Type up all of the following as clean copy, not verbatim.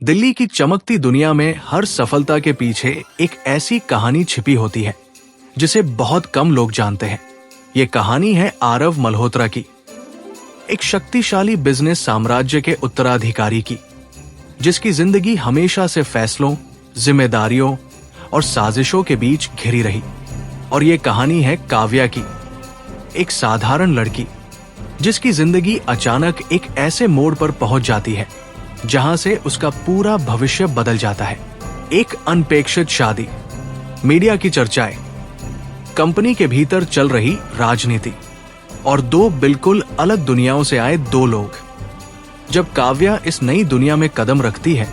दिल्ली की चमकती दुनिया में हर सफलता के पीछे एक ऐसी कहानी छिपी होती है जिसे बहुत कम लोग जानते हैं। ये कहानी है आरव मल्होत्रा की, एक शक्तिशाली बिजनेस साम्राज्य के उत्तराधिकारी की, जिसकी जिंदगी हमेशा से फैसलों, जिम्मेदारियों और साजिशों के बीच घिरी रही। और ये कहानी है काव्या की, एक साधारण लड़की जिसकी जिंदगी अचानक एक ऐसे मोड़ पर पहुंच जाती है जहां से उसका पूरा भविष्य बदल जाता है। एक अनपेक्षित शादी, मीडिया की चर्चाएं, कंपनी के भीतर चल रही राजनीति और दो बिल्कुल अलग दुनियाओं से आए दो लोग। जब काव्या इस नई दुनिया में कदम रखती है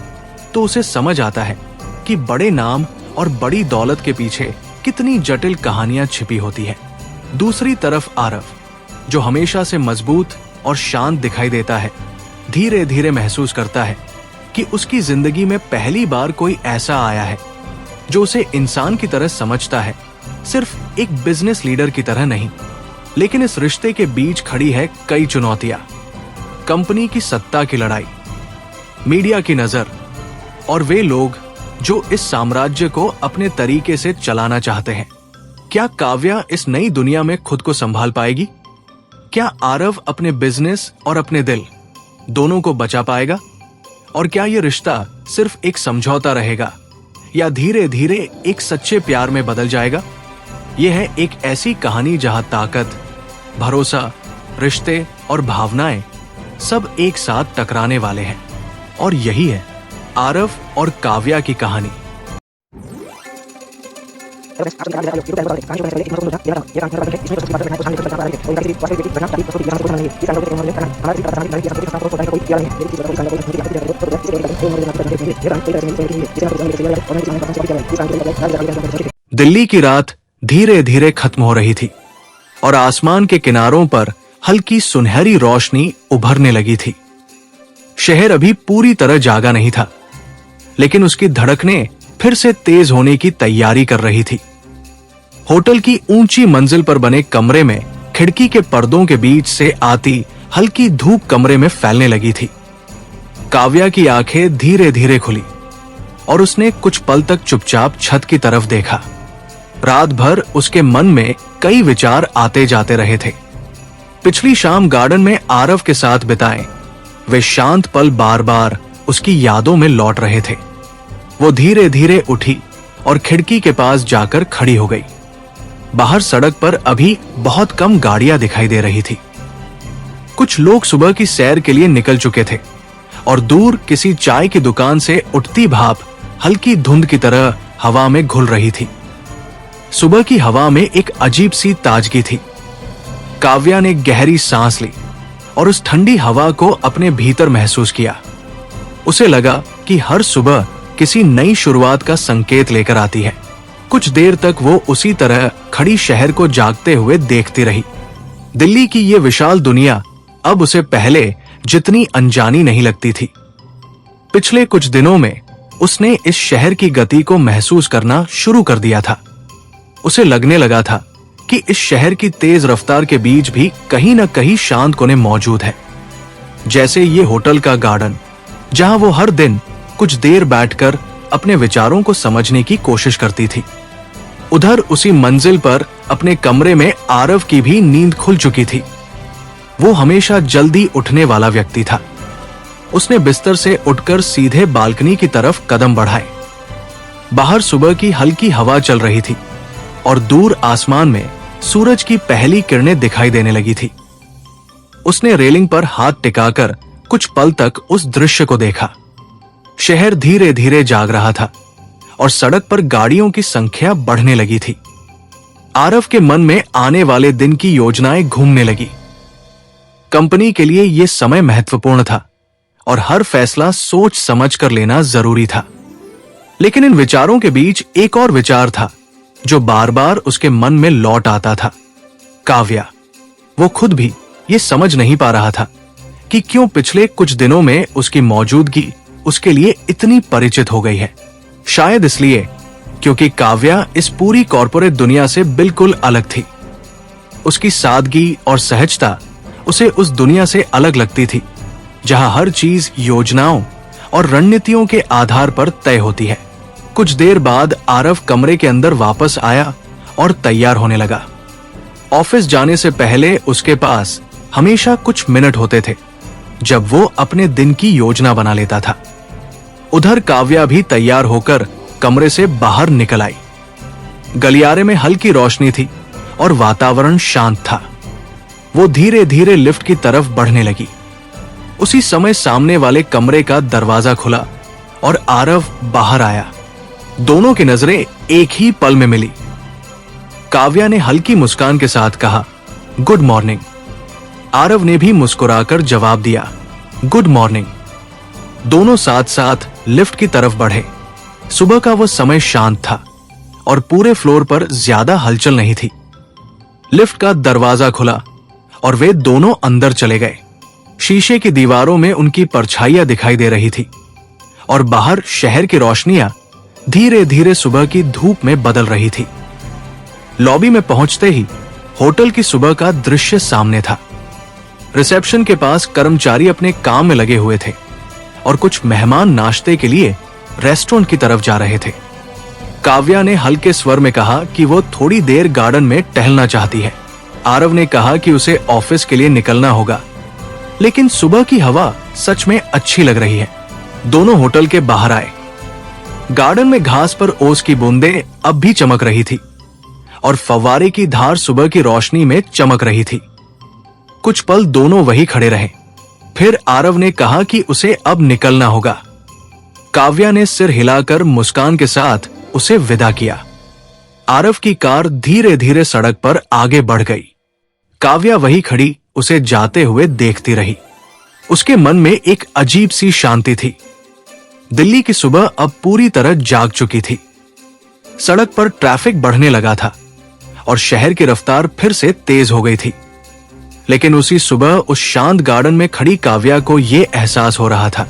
तो उसे समझ आता है कि बड़े नाम और बड़ी दौलत के पीछे कितनी जटिल कहानियां छिपी होती है। दूसरी तरफ आरव, जो हमेशा से मजबूत और शांत दिखाई देता है, धीरे धीरे महसूस करता है कि उसकी जिंदगी में पहली बार कोई ऐसा आया है जो उसे इंसान की तरह समझता है, सिर्फ एक बिजनेस लीडर की तरह नहीं। लेकिन इस रिश्ते के बीच खड़ी है कई चुनौतियां, कंपनी की सत्ता की लड़ाई, मीडिया की नजर और वे लोग जो इस साम्राज्य को अपने तरीके से चलाना चाहते हैं। क्या काव्या इस नई दुनिया में खुद को संभाल पाएगी? क्या आरव अपने बिजनेस और अपने दिल दोनों को बचा पाएगा? और क्या यह रिश्ता सिर्फ एक समझौता रहेगा या धीरे धीरे एक सच्चे प्यार में बदल जाएगा? यह है एक ऐसी कहानी जहां ताकत, भरोसा, रिश्ते और भावनाएं सब एक साथ टकराने वाले हैं। और यही है आरव और काव्या की कहानी। दिल्ली की रात धीरे धीरे खत्म हो रही थी और आसमान के किनारों पर हल्की सुनहरी रोशनी उभरने लगी थी। शहर अभी पूरी तरह जागा नहीं था, लेकिन उसकी धड़कनें फिर से तेज होने की तैयारी कर रही थी। होटल की ऊंची मंजिल पर बने कमरे में खिड़की के पर्दों के बीच से आती हल्की धूप कमरे में फैलने लगी थी। काव्या की आंखें धीरे धीरे खुली और उसने कुछ पल तक चुपचाप छत की तरफ देखा। रात भर उसके मन में कई विचार आते जाते रहे थे। पिछली शाम गार्डन में आरव के साथ बिताए वे शांत पल बार बार उसकी यादों में लौट रहे थे। वो धीरे धीरे उठी और खिड़की के पास जाकर खड़ी हो गई। बाहर सड़क पर अभी बहुत कम गाड़ियां दिखाई दे रही थी। कुछ लोग सुबह की सैर के लिए निकल चुके थे और दूर किसी चाय की दुकान से उठती भाप हल्की धुंध की तरह हवा में घुल रही थी। सुबह की हवा में एक अजीब सी ताजगी थी। काव्या ने गहरी सांस ली और उस ठंडी हवा को अपने भीतर महसूस किया। उसे लगा कि हर सुबह किसी नई शुरुआत का संकेत लेकर आती है। कुछ देर तक वो उसी तरह खड़ी शहर को जागते हुए देखती रही। दिल्ली की ये विशाल दुनिया अब उसे पहले जितनी अनजानी नहीं लगती थी। पिछले कुछ दिनों में उसने इस शहर की गति को महसूस करना शुरू कर दिया था। उसे लगने लगा था कि इस शहर की तेज रफ्तार के बीच भी कहीं न कहीं शांत कोने मौजूद है। जैसे ये होटल का गार्डन, जहां वो हर दिन कुछ देर बैठकर अपने विचारों को समझने की कोशिश करती थी। उधर उसी मंजिल पर अपने कमरे में आरव की भी नींद खुल चुकी थी। वो हमेशा जल्दी उठने वाला व्यक्ति था। उसने बिस्तर से उठकर सीधे बालकनी की तरफ कदम बढ़ाए। बाहर सुबह की हल्की हवा चल रही थी और दूर आसमान में सूरज की पहली किरणें दिखाई देने लगी थी। उसने रेलिंग पर हाथ टिकाकर कुछ पल तक उस दृश्य को देखा। शहर धीरे धीरे जाग रहा था और सड़क पर गाड़ियों की संख्या बढ़ने लगी थी। आरव के मन में आने वाले दिन की योजनाएं घूमने लगी। कंपनी के लिए यह समय महत्वपूर्ण था और हर फैसला सोच समझ कर लेना जरूरी था। लेकिन इन विचारों के बीच एक और विचार था जो बार बार उसके मन में लौट आता था, काव्या। वो खुद भी ये समझ नहीं पा रहा था कि क्यों पिछले कुछ दिनों में उसकी मौजूदगी उसके लिए इतनी परिचित हो गई है। शायद इसलिए क्योंकि काव्या इस पूरी कॉर्पोरेट दुनिया से बिल्कुल अलग थी। उसकी सादगी और सहजता उसे उस दुनिया से अलग लगती थी जहां हर चीज योजनाओं और रणनीतियों के आधार पर तय होती है। कुछ देर बाद आरव कमरे के अंदर वापस आया और तैयार होने लगा। ऑफिस जाने से पहले उसके पास हमेशा कुछ मिनट होते थे जब वो अपने दिन की योजना बना लेता था। उधर काव्या भी तैयार होकर कमरे से बाहर निकल आई। गलियारे में हल्की रोशनी थी और वातावरण शांत था। वो धीरे धीरे लिफ्ट की तरफ बढ़ने लगी। उसी समय सामने वाले कमरे का दरवाजा खुला और आरव बाहर आया। दोनों की नजरें एक ही पल में मिली। काव्या ने हल्की मुस्कान के साथ कहा, गुड मॉर्निंग। आरव ने भी मुस्कुराकर जवाब दिया, गुड मॉर्निंग। दोनों साथ साथ लिफ्ट की तरफ बढ़े। सुबह का वो समय शांत था और पूरे फ्लोर पर ज्यादा हलचल नहीं थी। लिफ्ट का दरवाजा खुला और वे दोनों अंदर चले गए। शीशे की दीवारों में उनकी परछाइयां दिखाई दे रही थी और बाहर शहर की रोशनियां धीरे धीरे सुबह की धूप में बदल रही थी। लॉबी में पहुंचते ही होटल की सुबह का दृश्य सामने था। रिसेप्शन के पास कर्मचारी अपने काम में लगे हुए थे और कुछ मेहमान नाश्ते के लिए रेस्टोरेंट की तरफ जा रहे थे। काव्या ने हल्के स्वर में कहा कि वो थोड़ी देर गार्डन में टहलना चाहती है। आरव ने कहा कि उसे ऑफिस के लिए निकलना होगा, लेकिन सुबह की हवा सच में अच्छी लग रही है। दोनों होटल के बाहर आए। गार्डन में घास पर ओस की बूंदें अब भी चमक रही थी और फव्वारे की धार सुबह की रोशनी में चमक रही थी। कुछ पल दोनों वही खड़े रहे। फिर आरव ने कहा कि उसे अब निकलना होगा। काव्या ने सिर हिलाकर मुस्कान के साथ उसे विदा किया। आरव की कार धीरे धीरे सड़क पर आगे बढ़ गई। काव्या वही खड़ी उसे जाते हुए देखती रही। उसके मन में एक अजीब सी शांति थी। दिल्ली की सुबह अब पूरी तरह जाग चुकी थी। सड़क पर ट्रैफिक बढ़ने लगा था और शहर की रफ्तार फिर से तेज हो गई थी। लेकिन उसी सुबह उस शांत गार्डन में खड़ी काव्या को यह एहसास हो रहा था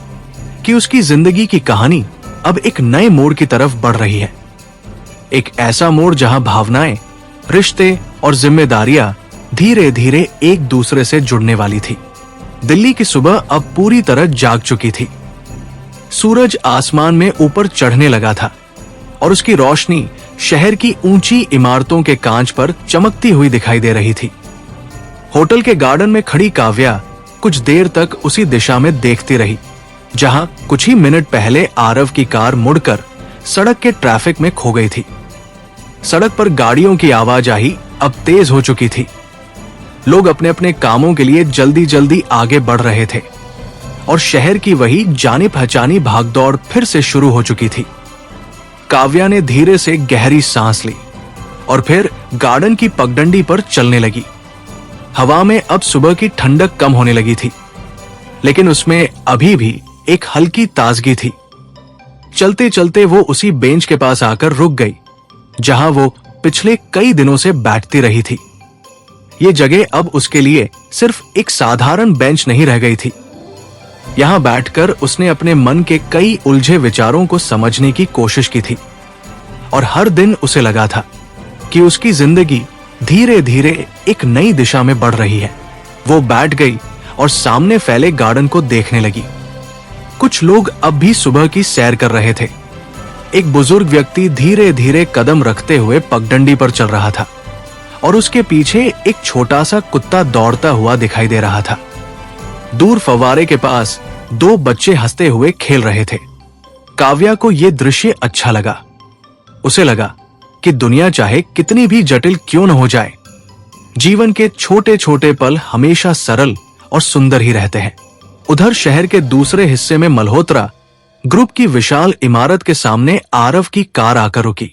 कि उसकी जिंदगी की कहानी अब एक नए मोड़ की तरफ बढ़ रही है। एक ऐसा मोड़ जहां भावनाएं, रिश्ते और जिम्मेदारियां धीरे धीरे एक दूसरे से जुड़ने वाली थी। दिल्ली की सुबह अब पूरी तरह जाग चुकी थी। सूरज आसमान में ऊपर चढ़ने लगा था और उसकी रोशनी शहर की ऊंची इमारतों के कांच पर चमकती हुई दिखाई दे रही थी। होटल के गार्डन में खड़ी काव्या कुछ देर तक उसी दिशा में देखती रही जहां कुछ ही मिनट पहले आरव की कार मुड़कर सड़क के ट्रैफिक में खो गई थी। सड़क पर गाड़ियों की आवाजाही अब तेज हो चुकी थी। लोग अपने अपने कामों के लिए जल्दी जल्दी आगे बढ़ रहे थे और शहर की वही जानी पहचानी भागदौड़ फिर से शुरू हो चुकी थी। काव्या ने धीरे से गहरी सांस ली और फिर गार्डन की पगडंडी पर चलने लगी। हवा में अब सुबह की ठंडक कम होने लगी थी, लेकिन उसमें अभी भी एक हल्की ताजगी थी। चलते चलते वो उसी बेंच के पास आकर रुक गई जहां वो पिछले कई दिनों से बैठती रही थी। ये जगह अब उसके लिए सिर्फ एक साधारण बेंच नहीं रह गई थी। यहां बैठकर उसने अपने मन के कई उलझे विचारों को समझने की कोशिश की थी और हर दिन उसे लगा था कि उसकी जिंदगी धीरे धीरे एक नई दिशा में बढ़ रही है। वो बैठ गई और सामने फैले गार्डन को देखने लगी। कुछ लोग अब भी सुबह की सैर कर रहे थे। एक बुजुर्ग व्यक्ति धीरे धीरे कदम रखते हुए पगडंडी पर चल रहा था और उसके पीछे एक छोटा सा कुत्ता दौड़ता हुआ दिखाई दे रहा था। दूर फव्वारे के पास दो बच्चे हंसते हुए खेल रहे थे। काव्या को यह दृश्य अच्छा लगा। उसे लगा कि दुनिया चाहे कितनी भी जटिल क्यों न हो जाए, जीवन के छोटे छोटे पल हमेशा सरल और सुंदर ही रहते हैं। उधर शहर के दूसरे हिस्से में मल्होत्रा ग्रुप की विशाल इमारत के सामने आरव की कार आकर रुकी।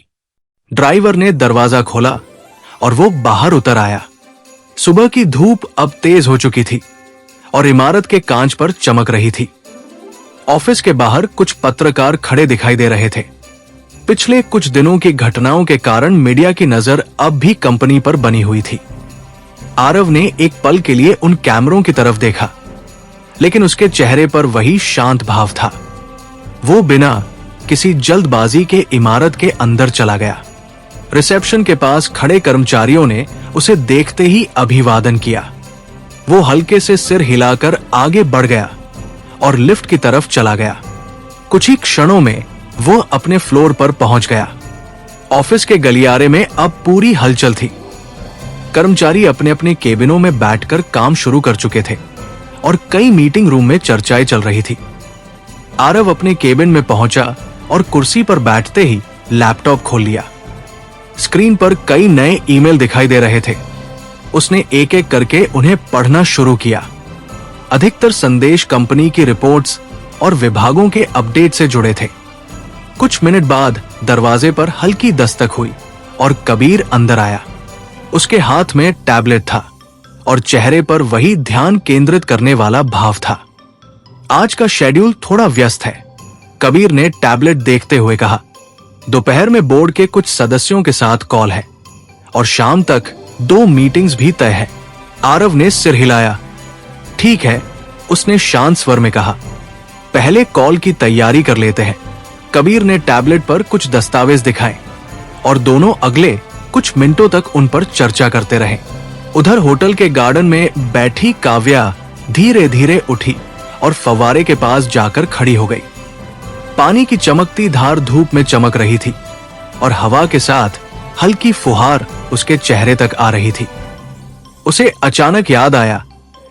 ड्राइवर ने दरवाजा खोला और वो बाहर उतर आया। सुबह की धूप अब तेज हो चुकी थी और इमारत के कांच पर चमक रही थी। ऑफिस के बाहर कुछ पत्रकार खड़े दिखाई दे रहे थे। पिछले कुछ दिनों की घटनाओं के कारण मीडिया की नजर अब भी कंपनी पर बनी हुई थी। आरव ने एक पल के लिए उन कैमरों की तरफ देखा, लेकिन उसके चेहरे पर वही शांत भाव था। वो बिना किसी जल्दबाजी के इमारत के अंदर चला गया। रिसेप्शन के पास खड़े कर्मचारियों ने उसे देखते ही अभिवादन किया। वो हल्के से सिर हिलाकर आगे बढ़ गया और लिफ्ट की तरफ चला गया। कुछ ही क्षणों में वो अपने फ्लोर पर पहुंच गया। ऑफिस के गलियारे में अब पूरी हलचल थी। कर्मचारी अपने अपने केबिनों में बैठकर काम शुरू कर चुके थे और कई मीटिंग रूम में चर्चाएं चल रही थी। आरव अपने केबिन में पहुंचा और कुर्सी पर बैठते ही लैपटॉप खोल लिया। स्क्रीन पर कई नए ईमेल दिखाई दे रहे थे। उसने एक एक करके उन्हें पढ़ना शुरू किया। अधिकतर संदेश कंपनी की रिपोर्ट्स और विभागों के अपडेट से जुड़े थे। कुछ मिनट बाद दरवाजे पर हल्की दस्तक हुई और कबीर अंदर आया। उसके हाथ में टैबलेट था और चेहरे पर वही ध्यान केंद्रित करने वाला भाव था। आज का शेड्यूल थोड़ा व्यस्त है, कबीर ने टैबलेट देखते हुए कहा। दोपहर में बोर्ड के कुछ सदस्यों के साथ कॉल है और शाम तक 2 मीटिंग्स भी तय है। आरव ने सिर हिलाया। ठीक है, उसने शांत स्वर में कहा। पहले कॉल की तैयारी कर लेते हैं। कबीर ने टैबलेट पर कुछ दस्तावेज दिखाए और दोनों अगले कुछ मिनटों तक उन पर चर्चा करते रहे। उधर होटल के गार्डन में बैठी काव्या धीरे धीरे उठी और फव्वारे के पास जाकर खड़ी हो गई। पानी की चमकती धार धूप में चमक रही थी और हवा के साथ हल्की फुहार उसके चेहरे तक आ रही थी। उसे अचानक याद आया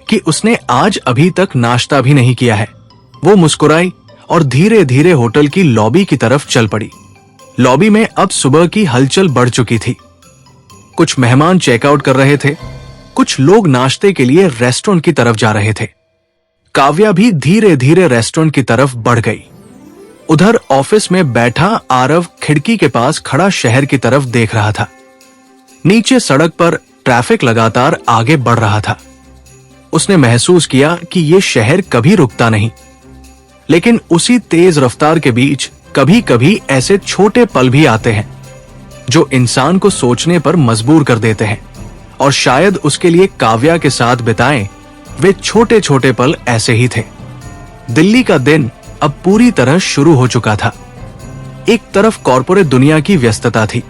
कि उसने आज अभी तक नाश्ता भी नहीं किया है। वो मुस्कुराई और धीरे धीरे होटल की लॉबी की तरफ चल पड़ी। लॉबी में अब सुबह की हलचल बढ़ चुकी थी। कुछ मेहमान चेकआउट कर रहे थे, कुछ लोग नाश्ते के लिए रेस्टोरेंट की तरफ जा रहे थे। काव्या भी धीरे धीरे रेस्टोरेंट की तरफ बढ़ गई। उधर ऑफिस में बैठा आरव खिड़की के पास खड़ा शहर की तरफ देख रहा था। नीचे सड़क पर ट्रैफिक लगातार आगे बढ़ रहा था। उसने महसूस किया कि ये शहर कभी रुकता नहीं, लेकिन उसी तेज रफ्तार के बीच कभी कभी ऐसे छोटे पल भी आते हैं जो इंसान को सोचने पर मजबूर कर देते हैं। और शायद उसके लिए काव्या के साथ बिताए वे छोटे छोटे पल ऐसे ही थे। दिल्ली का दिन अब पूरी तरह शुरू हो चुका था। एक तरफ कॉर्पोरेट दुनिया की व्यस्तता थी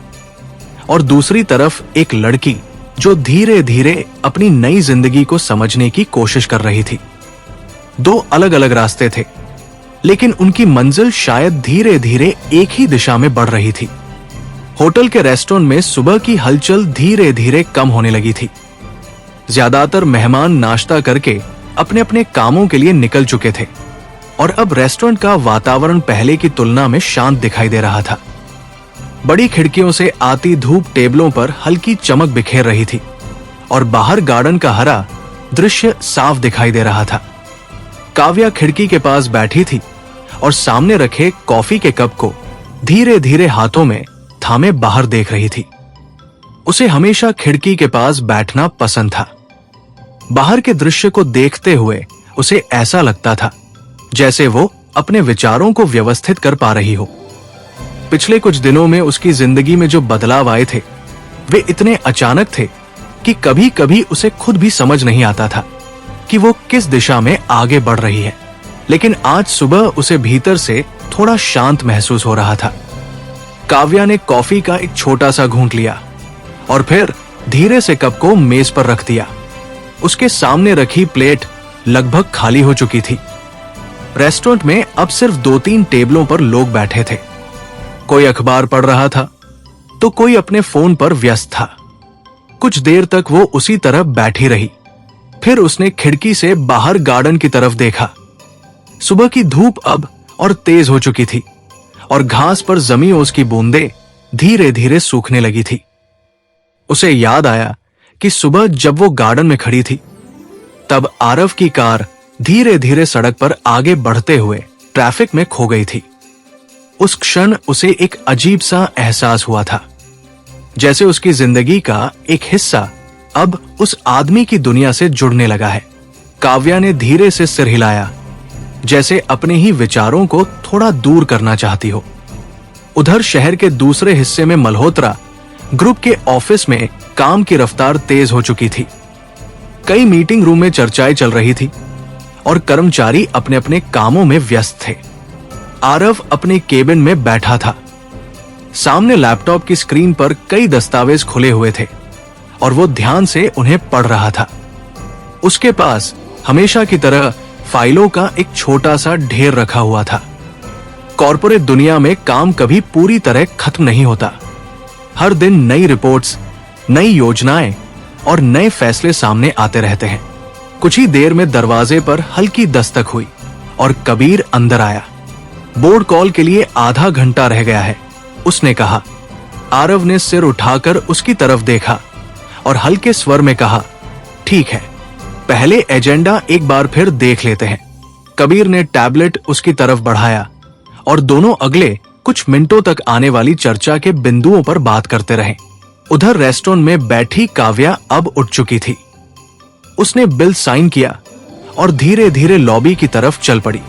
और दूसरी तरफ एक लड़की जो धीरे धीरे अपनी नई जिंदगी को समझने की कोशिश कर रही थी। 2 अलग अलग रास्ते थे, लेकिन उनकी मंजिल शायद धीरे धीरे एक ही दिशा में बढ़ रही थी। होटल के रेस्टोरेंट में सुबह की हलचल धीरे धीरे कम होने लगी थी। ज्यादातर मेहमान नाश्ता करके अपने अपने कामों के लिए निकल चुके थे और अब रेस्टोरेंट का वातावरण पहले की तुलना में शांत दिखाई दे रहा था। बड़ी खिड़कियों से आती धूप टेबलों पर हल्की चमक बिखेर रही थी और बाहर गार्डन का हरा दृश्य साफ दिखाई दे रहा था। काव्या खिड़की के पास बैठी थी और सामने रखे कॉफी के कप को धीरे धीरे हाथों में थामे बाहर देख रही थी। उसे हमेशा खिड़की के पास बैठना पसंद था। बाहर के दृश्य को देखते हुए उसे ऐसा लगता था जैसे वो अपने विचारों को व्यवस्थित कर पा रही हो। पिछले कुछ दिनों में उसकी जिंदगी में जो बदलाव आए थे वे इतने अचानक थे कि कभी कभी उसे खुद भी समझ नहीं आता था कि वो किस दिशा में आगे बढ़ रही है। लेकिन आज सुबह उसे भीतर से थोड़ा शांत महसूस हो रहा था। काव्या ने कॉफी का एक छोटा सा घूंट लिया और फिर धीरे से कप को मेज पर रख दिया। उसके सामने रखी प्लेट लगभग खाली हो चुकी थी। रेस्टोरेंट में अब सिर्फ 2-3 टेबलों पर लोग बैठे थे। कोई अखबार पढ़ रहा था तो कोई अपने फोन पर व्यस्त था। कुछ देर तक वो उसी तरह बैठी रही। फिर उसने खिड़की से बाहर गार्डन की तरफ देखा। सुबह की धूप अब और तेज हो चुकी थी और घास पर जमी ओस की बूंदें धीरे धीरे सूखने लगी थी। उसे याद आया कि सुबह जब वो गार्डन में खड़ी थी तब आरव की कार धीरे धीरे सड़क पर आगे बढ़ते हुए ट्रैफिक में खो गई थी। उस क्षण उसे एक अजीब सा एहसास हुआ था, जैसे उसकी जिंदगी का एक हिस्सा अब उस आदमी की दुनिया से जुड़ने लगा है। काव्या ने धीरे से सिर हिलाया, जैसे अपने ही विचारों को थोड़ा दूर करना चाहती हो। उधर शहर के दूसरे हिस्से में मल्होत्रा ग्रुप के ऑफिस में काम की रफ्तार तेज हो चुकी थी। कई मीटिंग रूम में चर्चाएं चल रही थी और कर्मचारी अपने अपने कामों में व्यस्त थे। आरव अपने केबिन में बैठा था। सामने लैपटॉप की स्क्रीन पर कई दस्तावेज खुले हुए थे और वो ध्यान से उन्हें पढ़ रहा था। उसके पास हमेशा की तरह फाइलों का एक छोटा सा ढेर रखा हुआ था। कॉर्पोरेट दुनिया में काम कभी पूरी तरह खत्म नहीं होता। हर दिन नई रिपोर्ट्स, नई योजनाएं और नए फैसले सामने आते रहते हैं। कुछ ही देर में दरवाजे पर हल्की दस्तक हुई और कबीर अंदर आया। बोर्ड कॉल के लिए आधा घंटा रह गया है, उसने कहा। आरव ने सिर उठाकर उसकी तरफ देखा और हल्के स्वर में कहा, ठीक है, पहले एजेंडा एक बार फिर देख लेते हैं। कबीर ने टैबलेट उसकी तरफ बढ़ाया और दोनों अगले कुछ मिनटों तक आने वाली चर्चा के बिंदुओं पर बात करते रहे। उधर रेस्टोरेंट में बैठी काव्या अब उठ चुकी थी। उसने बिल साइन किया और धीरे धीरे लॉबी की तरफ चल पड़ी।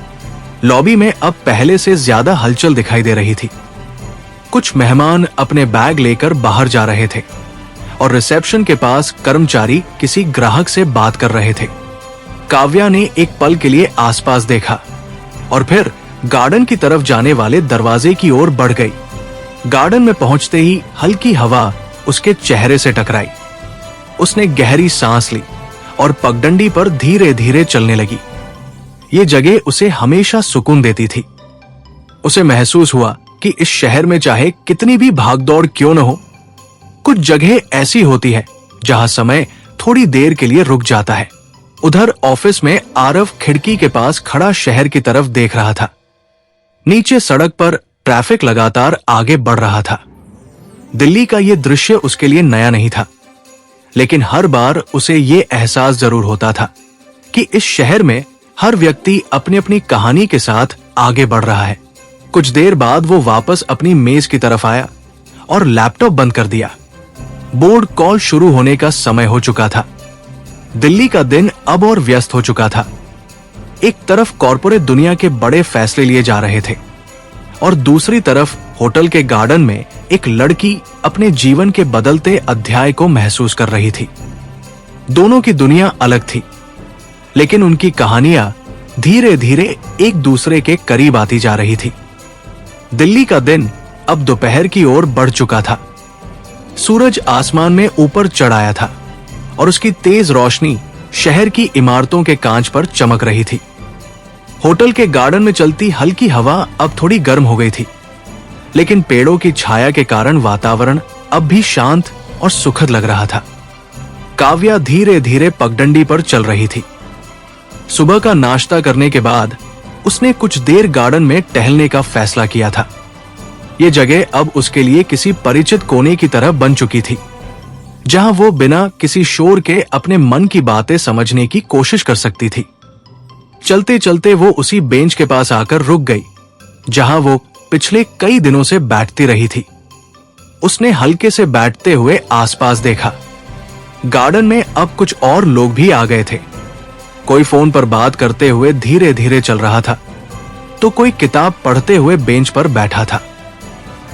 लॉबी में अब पहले से ज्यादा हलचल दिखाई दे रही थी। कुछ मेहमान अपने बैग लेकर बाहर जा रहे थे और रिसेप्शन के पास कर्मचारी किसी ग्राहक से बात कर रहे थे। काव्या ने एक पल के लिए आसपास देखा और फिर गार्डन की तरफ जाने वाले दरवाजे की ओर बढ़ गई। गार्डन में पहुंचते ही हल्की हवा उसके चेहरे से टकराई। उसने गहरी सांस ली और पगडंडी पर धीरे धीरे चलने लगी। ये जगह उसे हमेशा सुकून देती थी। उसे महसूस हुआ कि इस शहर में चाहे कितनी भी भागदौड़ क्यों न हो, कुछ जगह ऐसी होती है जहां समय थोड़ी देर के लिए रुक जाता है। उधर ऑफिस में आरव खिड़की के पास खड़ा शहर की तरफ देख रहा था। नीचे सड़क पर ट्रैफिक लगातार आगे बढ़ रहा था। दिल्ली का यह दृश्य उसके लिए नया नहीं था, लेकिन हर बार उसे ये एहसास जरूर होता था कि इस शहर में हर व्यक्ति अपनी अपनी कहानी के साथ आगे बढ़ रहा है। कुछ देर बाद वो वापस अपनी मेज की तरफ आया और लैपटॉप बंद कर दिया। बोर्ड कॉल शुरू होने का समय हो चुका था। दिल्ली का दिन अब और व्यस्त हो चुका था। एक तरफ कॉर्पोरेट दुनिया के बड़े फैसले लिए जा रहे थे और दूसरी तरफ होटल के गार्डन में एक लड़की अपने जीवन के बदलते अध्याय को महसूस कर रही थी। दोनों की दुनिया अलग थी, लेकिन उनकी कहानियां धीरे धीरे एक दूसरे के करीब आती जा रही थी। दिल्ली का दिन अब दोपहर की ओर बढ़ चुका था। सूरज आसमान में ऊपर चढ़ आया था और उसकी तेज रोशनी शहर की इमारतों के कांच पर चमक रही थी। होटल के गार्डन में चलती हल्की हवा अब थोड़ी गर्म हो गई थी, लेकिन पेड़ों की छाया के कारण वातावरण अब भी शांत और सुखद लग रहा था। काव्या धीरे धीरे पगडंडी पर चल रही थी। सुबह का नाश्ता करने के बाद उसने कुछ देर गार्डन में टहलने का फैसला किया था। ये जगह अब उसके लिए किसी परिचित कोने की तरह बन चुकी थी, जहां वो बिना किसी शोर के अपने मन की बातें समझने की कोशिश कर सकती थी। चलते चलते वो उसी बेंच के पास आकर रुक गई, जहां वो पिछले कई दिनों से बैठती रही थी। उसने हल्के से बैठते हुए आसपास देखा। गार्डन में अब कुछ और लोग भी आ गए थे। कोई फोन पर बात करते हुए धीरे धीरे चल रहा था, तो कोई किताब पढ़ते हुए बेंच पर बैठा था।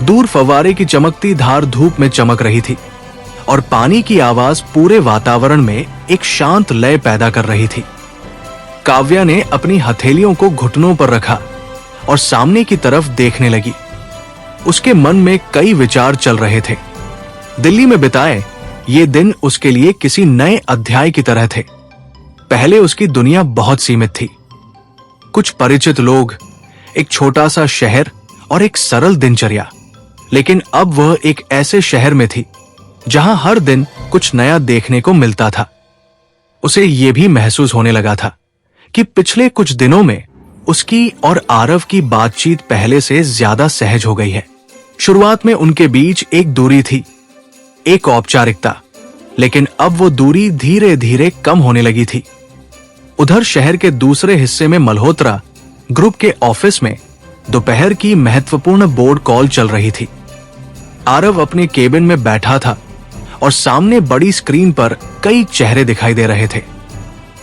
दूर फव्वारे की चमकती धार धूप में चमक रही थी और पानी की आवाज पूरे वातावरण में एक शांत लय पैदा कर रही थी। काव्या ने अपनी हथेलियों को घुटनों पर रखा और सामने की तरफ देखने लगी। उसके मन में कई विचार चल रहे थे। दिल्ली में बिताए ये दिन उसके लिए किसी नए अध्याय की तरह थे। पहले उसकी दुनिया बहुत सीमित थी। कुछ परिचित लोग, एक छोटा सा शहर और एक सरल दिनचर्या। लेकिन अब वह एक ऐसे शहर में थी जहां हर दिन कुछ नया देखने को मिलता था। उसे यह भी महसूस होने लगा था कि पिछले कुछ दिनों में उसकी और आरव की बातचीत पहले से ज्यादा सहज हो गई है। शुरुआत में उनके बीच एक दूरी थी, एक औपचारिकता, लेकिन अब वो दूरी धीरे धीरे कम होने लगी थी। उधर शहर के दूसरे हिस्से में मल्होत्रा ग्रुप के ऑफिस में दोपहर की महत्वपूर्ण बोर्ड कॉल चल रही थी। आरव अपने केबिन में बैठा था और सामने बड़ी स्क्रीन पर कई चेहरे दिखाई दे रहे थे।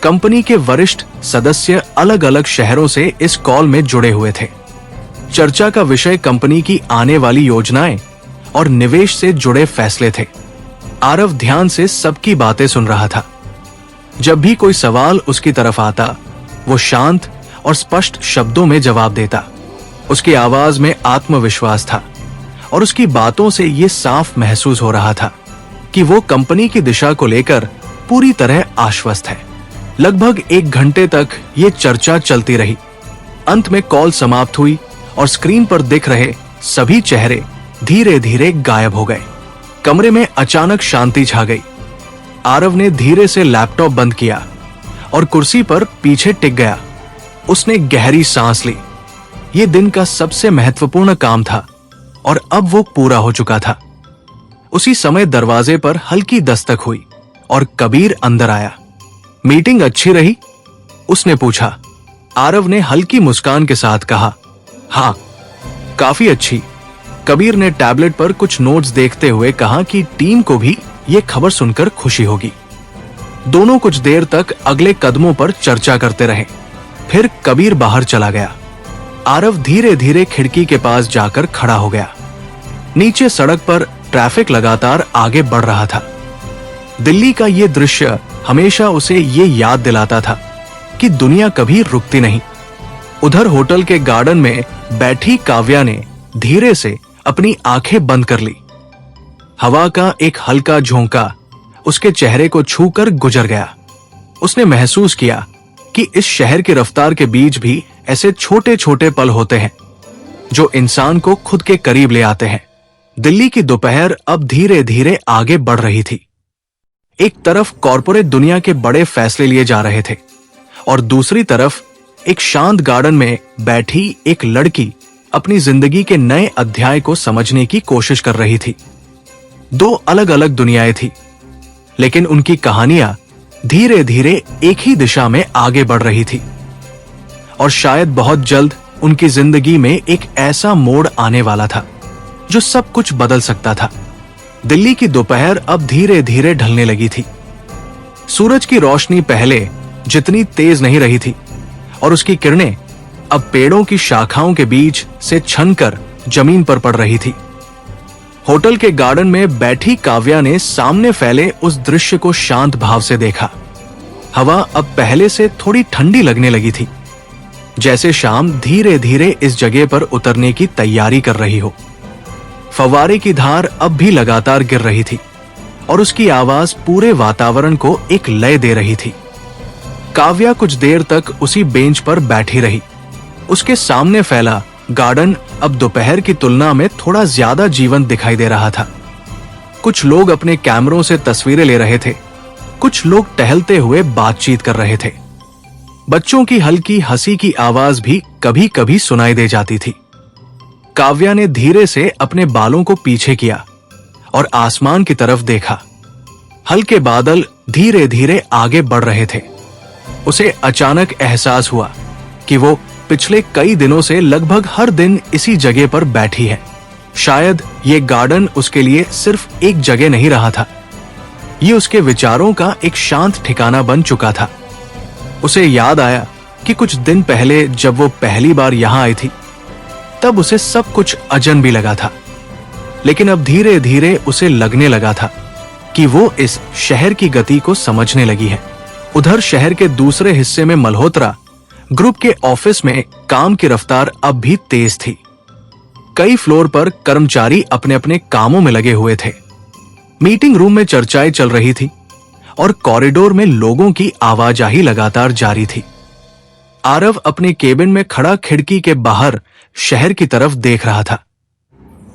कंपनी के वरिष्ठ सदस्य अलग अलग शहरों से इस कॉल में जुड़े हुए थे। चर्चा का विषय कंपनी की आने वाली योजनाएं और निवेश से जुड़े फैसले थे। आरव ध्यान से सबकी बातें सुन रहा था। जब भी कोई सवाल उसकी तरफ आता, वो शांत और स्पष्ट शब्दों में जवाब देता। उसकी आवाज में आत्मविश्वास था और उसकी बातों से ये साफ महसूस हो रहा था कि वो कंपनी की दिशा को लेकर पूरी तरह आश्वस्त है। लगभग 1 घंटे तक ये चर्चा चलती रही। अंत में कॉल समाप्त हुई और स्क्रीन पर दिख रहे सभी चेहरे धीरे धीरे गायब हो गए। कमरे में अचानक शांति छा गई। आरव ने धीरे से लैपटॉप बंद किया और कुर्सी पर पीछे टिक गया। उसने गहरी सांस ली। यह दिन का सबसे महत्वपूर्ण काम था और अब वो पूरा हो चुका था। उसी समय दरवाजे पर हल्की दस्तक हुई और कबीर अंदर आया। मीटिंग अच्छी रही? उसने पूछा। आरव ने हल्की मुस्कान के साथ कहा, हाँ, काफी अच्छी। कबीर ने टैबलेट पर कुछ नोट्स देखते हुए कहा कि टीम को भी यह खबर सुनकर खुशी होगी। दोनों कुछ देर तक अगले कदमों पर चर्चा करते रहे। फिर कबीर बाहर चला गया। आरव धीरे धीरे खिड़की के पास जाकर खड़ा हो गया। नीचे सड़क पर ट्रैफिक लगातार आगे बढ़ रहा था। दिल्ली का यह दृश्य हमेशा उसे ये याद दिलाता था कि दुनिया कभी रुकती नहीं। उधर होटल के गार्डन में बैठी काव्या ने धीरे से अपनी आंखें बंद कर ली। हवा का एक हल्का झोंका उसके चेहरे को छूकर गुजर गया। उसने महसूस किया कि इस शहर की रफ्तार के बीच भी ऐसे छोटे छोटे पल होते हैं जो इंसान को खुद के करीब ले आते हैं। दिल्ली की दोपहर अब धीरे धीरे आगे बढ़ रही थी। एक तरफ कॉरपोरेट दुनिया के बड़े फैसले लिए जा रहे थे और दूसरी तरफ एक शांत गार्डन में बैठी एक लड़की अपनी जिंदगी के नए अध्याय को समझने की कोशिश कर रही थी। दो अलग अलग दुनियाएं थी, लेकिन उनकी कहानियां धीरे धीरे एक ही दिशा में आगे बढ़ रही थी और शायद बहुत जल्द उनकी जिंदगी में एक ऐसा मोड़ आने वाला था जो सब कुछ बदल सकता था। दिल्ली की दोपहर अब धीरे धीरे ढलने लगी थी। सूरज की रोशनी पहले जितनी तेज नहीं रही थी और उसकी किरणें अब पेड़ों की शाखाओं के बीच से छनकर जमीन पर पड़ रही थी। होटल के गार्डन में बैठी काव्या ने सामने फैले उस दृश्य को शांत भाव से देखा। हवा अब पहले से थोड़ी ठंडी लगने लगी थी, जैसे शाम धीरे धीरे इस जगह पर उतरने की तैयारी कर रही हो। फव्वारे की धार अब भी लगातार गिर रही थी और उसकी आवाज पूरे वातावरण को एक लय दे रही थी। काव्या कुछ देर तक उसी बेंच पर बैठी रही। उसके सामने फैला गार्डन अब दोपहर की तुलना में थोड़ा ज्यादा जीवंत दिखाई दे रहा था। कुछ लोग अपने कैमरों से तस्वीरें ले रहे थे, कुछ लोग टहलते हुए बातचीत कर रहे थे। बच्चों की हल्की हंसी की आवाज भी कभी कभी सुनाई दे जाती थी। काव्या ने धीरे से अपने बालों को पीछे किया और आसमान की तरफ देखा। हल्के बादल धीरे धीरे आगे बढ़ रहे थे। उसे अचानक एहसास हुआ कि वो पिछले कई दिनों से लगभग हर दिन इसी जगह पर बैठी है। शायद ये गार्डन उसके लिए सिर्फ एक जगह नहीं रहा था, ये उसके विचारों का एक शांत ठिकाना बन चुका था। उसे याद आया कि कुछ दिन पहले जब वो पहली बार यहां आई थी, तब उसे सब कुछ अजनबी लगा था, लेकिन अब धीरे धीरे उसे लगने लगा था कि वो इस शहर की गति को समझने लगी है। उधर शहर के दूसरे हिस्से में मल्होत्रा ग्रुप के ऑफिस में काम की रफ्तार अब भी तेज थी। कई फ्लोर पर कर्मचारी अपने अपने कामों में लगे हुए थे। मीटिंग रूम में चर्चाएं चल रही थी और कॉरिडोर में लोगों की आवाजाही लगातार जारी थी। आरव अपने केबिन में खड़ा खिड़की के बाहर शहर की तरफ देख रहा था।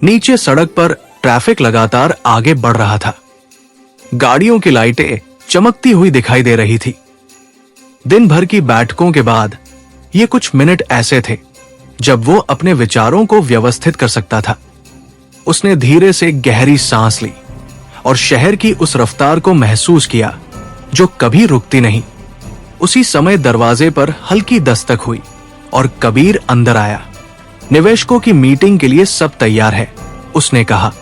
नीचे सड़क पर ट्रैफिक लगातार आगे बढ़ रहा था। गाड़ियों की लाइटें चमकती हुई दिखाई दे रही थी। दिन भर की बैठकों के बाद ये कुछ मिनट ऐसे थे जब वो अपने विचारों को व्यवस्थित कर सकता था। उसने धीरे से गहरी सांस ली और शहर की उस रफ्तार को महसूस किया जो कभी रुकती नहीं। उसी समय दरवाजे पर हल्की दस्तक हुई और कबीर अंदर आया। निवेशकों की मीटिंग के लिए सब तैयार है, उसने कहा।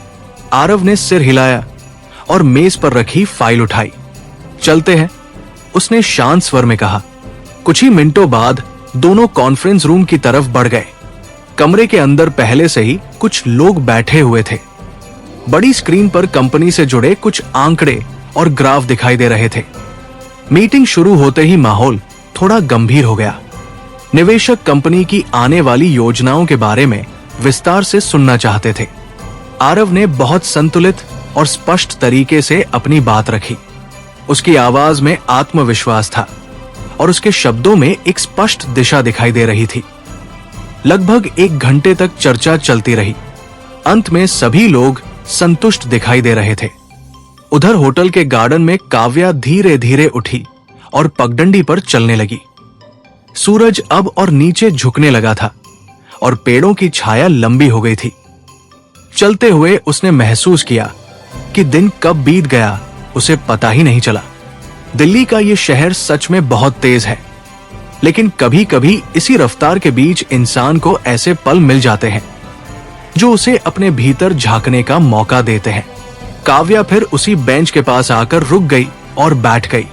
आरव ने सिर हिलाया और मेज पर रखी फाइल उठाई। चलते हैं, उसने शांत स्वर में कहा। कुछ ही मिनटों बाद दोनों कॉन्फ्रेंस रूम की तरफ बढ़ गए। कमरे के अंदर पहले से ही कुछ लोग बैठे हुए थे। बड़ी स्क्रीन पर कंपनी से जुड़े कुछ आंकड़े और ग्राफ दिखाई दे रहे थे। मीटिंग शुरू होते ही माहौल थोड़ा गंभीर हो गया। निवेशक कंपनी की आने वाली योजनाओं के बारे में विस्तार से सुनना चाहते थे। आरव ने बहुत संतुलित और स्पष्ट तरीके से अपनी बात रखी। उसकी आवाज में आत्मविश्वास था और उसके शब्दों में एक स्पष्ट दिशा दिखाई दे रही थी। लगभग 1 घंटे तक चर्चा चलती रही। अंत में सभी लोग संतुष्ट दिखाई दे रहे थे। उधर होटल के गार्डन में काव्या धीरे धीरे उठी और पगडंडी पर चलने लगी। सूरज अब और नीचे झुकने लगा था और पेड़ों की छाया लंबी हो गई थी। चलते हुए उसने महसूस किया कि दिन कब बीत गया उसे पता ही नहीं चला। दिल्ली का ये शहर सच में बहुत तेज है, लेकिन कभी कभी इसी रफ्तार के बीच इंसान को ऐसे पल मिल जाते हैं जो उसे अपने भीतर झांकने का मौका देते हैं। काव्या फिर उसी बेंच के पास आकर रुक गई और बैठ गई।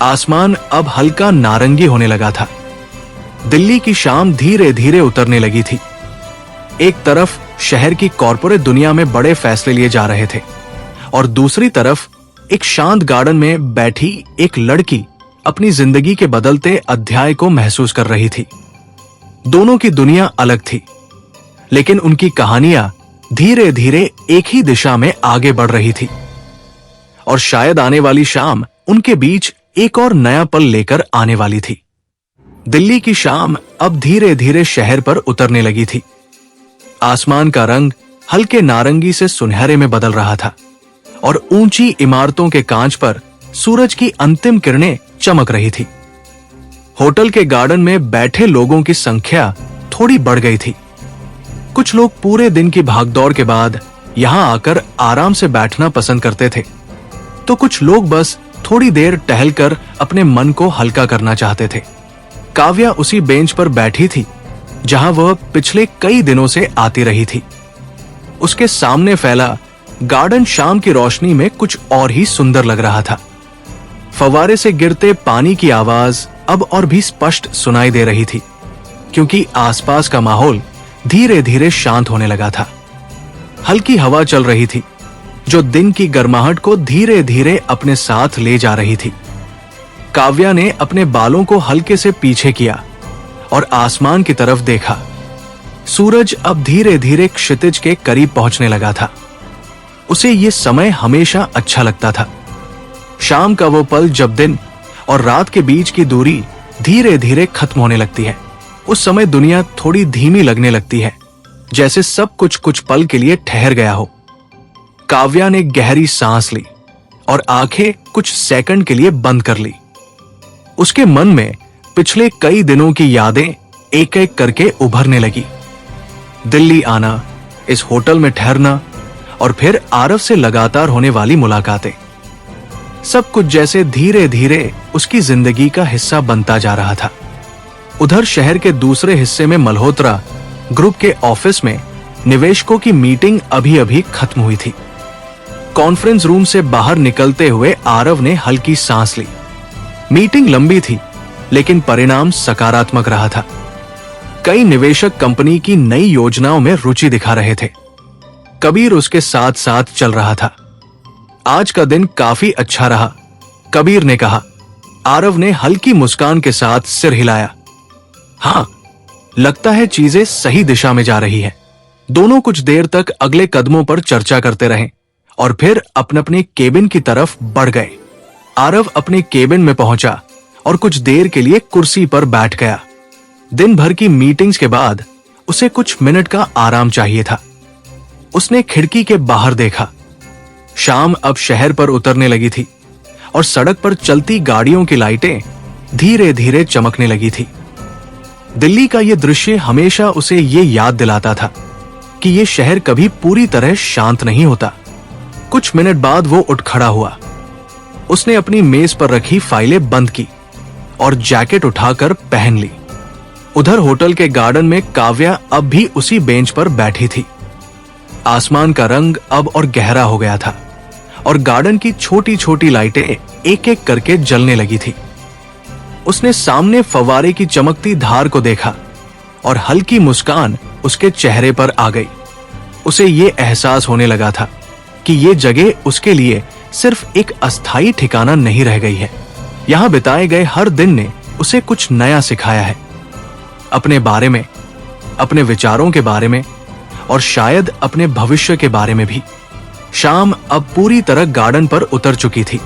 आसमान अब हल्का नारंगी होने लगा था। दिल्ली की शाम धीरे धीरे उतरने लगी थी। एक तरफ शहर की कॉर्पोरेट दुनिया में बड़े फैसले लिए जा रहे थे और दूसरी तरफ एक शांत गार्डन में बैठी एक लड़की अपनी जिंदगी के बदलते अध्याय को महसूस कर रही थी। दोनों की दुनिया अलग थी, लेकिन उनकी कहानियां धीरे धीरे एक ही दिशा में आगे बढ़ रही थी और शायद आने वाली शाम उनके बीच एक और नया पल लेकर आने वाली थी। दिल्ली की शाम अब धीरे धीरे शहर पर उतरने लगी थी। आसमान का रंग हल्के नारंगी से सुनहरे में बदल रहा था और ऊंची इमारतों के कांच पर सूरज की अंतिम किरणें चमक रही थी। होटल के गार्डन में बैठे लोगों की संख्या थोड़ी बढ़ गई थी। कुछ लोग पूरे दिन की भागदौड़ के बाद यहां आकर आराम से बैठना पसंद करते थे, तो कुछ लोग बस थोड़ी देर टहलकर अपने मन को हल्का करना चाहते थे। काव्या उसी बेंच पर बैठी थी जहां वह पिछले कई दिनों से आती रही थी। उसके सामने फैला गार्डन शाम की रोशनी में कुछ और ही सुंदर लग रहा था। फव्वारे से गिरते पानी की आवाज अब और भी स्पष्ट सुनाई दे रही थी, क्योंकि आसपास का माहौल धीरे धीरे शांत होने लगा था। हल्की हवा चल रही थी जो दिन की गर्माहट को धीरे धीरे अपने साथ ले जा रही थी। काव्या ने अपने बालों को हल्के से पीछे किया और आसमान की तरफ देखा। सूरज अब धीरे धीरे क्षितिज के करीब पहुंचने लगा था। उसे ये समय हमेशा अच्छा लगता था। शाम का वो पल जब दिन और रात के बीच की दूरी धीरे धीरे खत्म होने लगती है। उस समय दुनिया थोड़ी धीमी लगने लगती है, जैसे सब कुछ पल के लिए ठहर गया हो। काव्या ने गहरी सांस ली और आंखें कुछ सेकंड के लिए बंद कर ली। उसके मन में पिछले कई दिनों की यादें एक एक करके उभरने लगी। दिल्ली आना, इस होटल में ठहरना और फिर आरव से लगातार होने वाली मुलाकातें, सब कुछ जैसे धीरे धीरे उसकी जिंदगी का हिस्सा बनता जा रहा था। उधर शहर के दूसरे हिस्से में मल्होत्रा ग्रुप के ऑफिस में निवेशकों की मीटिंग अभी अभी खत्म हुई थी। कॉन्फ्रेंस रूम से बाहर निकलते हुए आरव ने हल्की सांस ली। मीटिंग लंबी थी, लेकिन परिणाम सकारात्मक रहा था। कई निवेशक कंपनी की नई योजनाओं में रुचि दिखा रहे थे। कबीर उसके साथ साथ चल रहा था। आज का दिन काफी अच्छा रहा, कबीर ने कहा। आरव ने हल्की मुस्कान के साथ सिर हिलाया। हाँ, लगता है चीजें सही दिशा में जा रही है। दोनों कुछ देर तक अगले कदमों पर चर्चा करते रहे और फिर अपने अपने केबिन की तरफ बढ़ गए। आरव अपने केबिन में पहुंचा और कुछ देर के लिए कुर्सी पर बैठ गया। दिन भर की मीटिंग्स के बाद उसे कुछ मिनट का आराम चाहिए था। उसने खिड़की के बाहर देखा। शाम अब शहर पर उतरने लगी थी और सड़क पर चलती गाड़ियों की लाइटें धीरे धीरे चमकने लगी थी। दिल्ली का यह दृश्य हमेशा उसे ये याद दिलाता था कि यह शहर कभी पूरी तरह शांत नहीं होता। कुछ मिनट बाद वो उठ खड़ा हुआ। उसने अपनी मेज पर रखी फाइलें बंद की और जैकेट उठाकर पहन ली। उधर होटल के गार्डन में काव्या अब भी उसी बेंच पर बैठी थी। आसमान का रंग अब और गहरा हो गया था और गार्डन की छोटी छोटी लाइटें एक एक करके जलने लगी थी। उसने सामने फव्वारे की चमकती धार को देखा और हल्की मुस्कान उसके चेहरे पर आ गई। उसे ये एहसास होने लगा था कि ये जगह उसके लिए सिर्फ एक अस्थायी ठिकाना नहीं रह गई है। यहां बिताए गए हर दिन ने उसे कुछ नया सिखाया है, अपने बारे में, अपने विचारों के बारे में और शायद अपने भविष्य के बारे में भी। शाम अब पूरी तरह गार्डन पर उतर चुकी थी।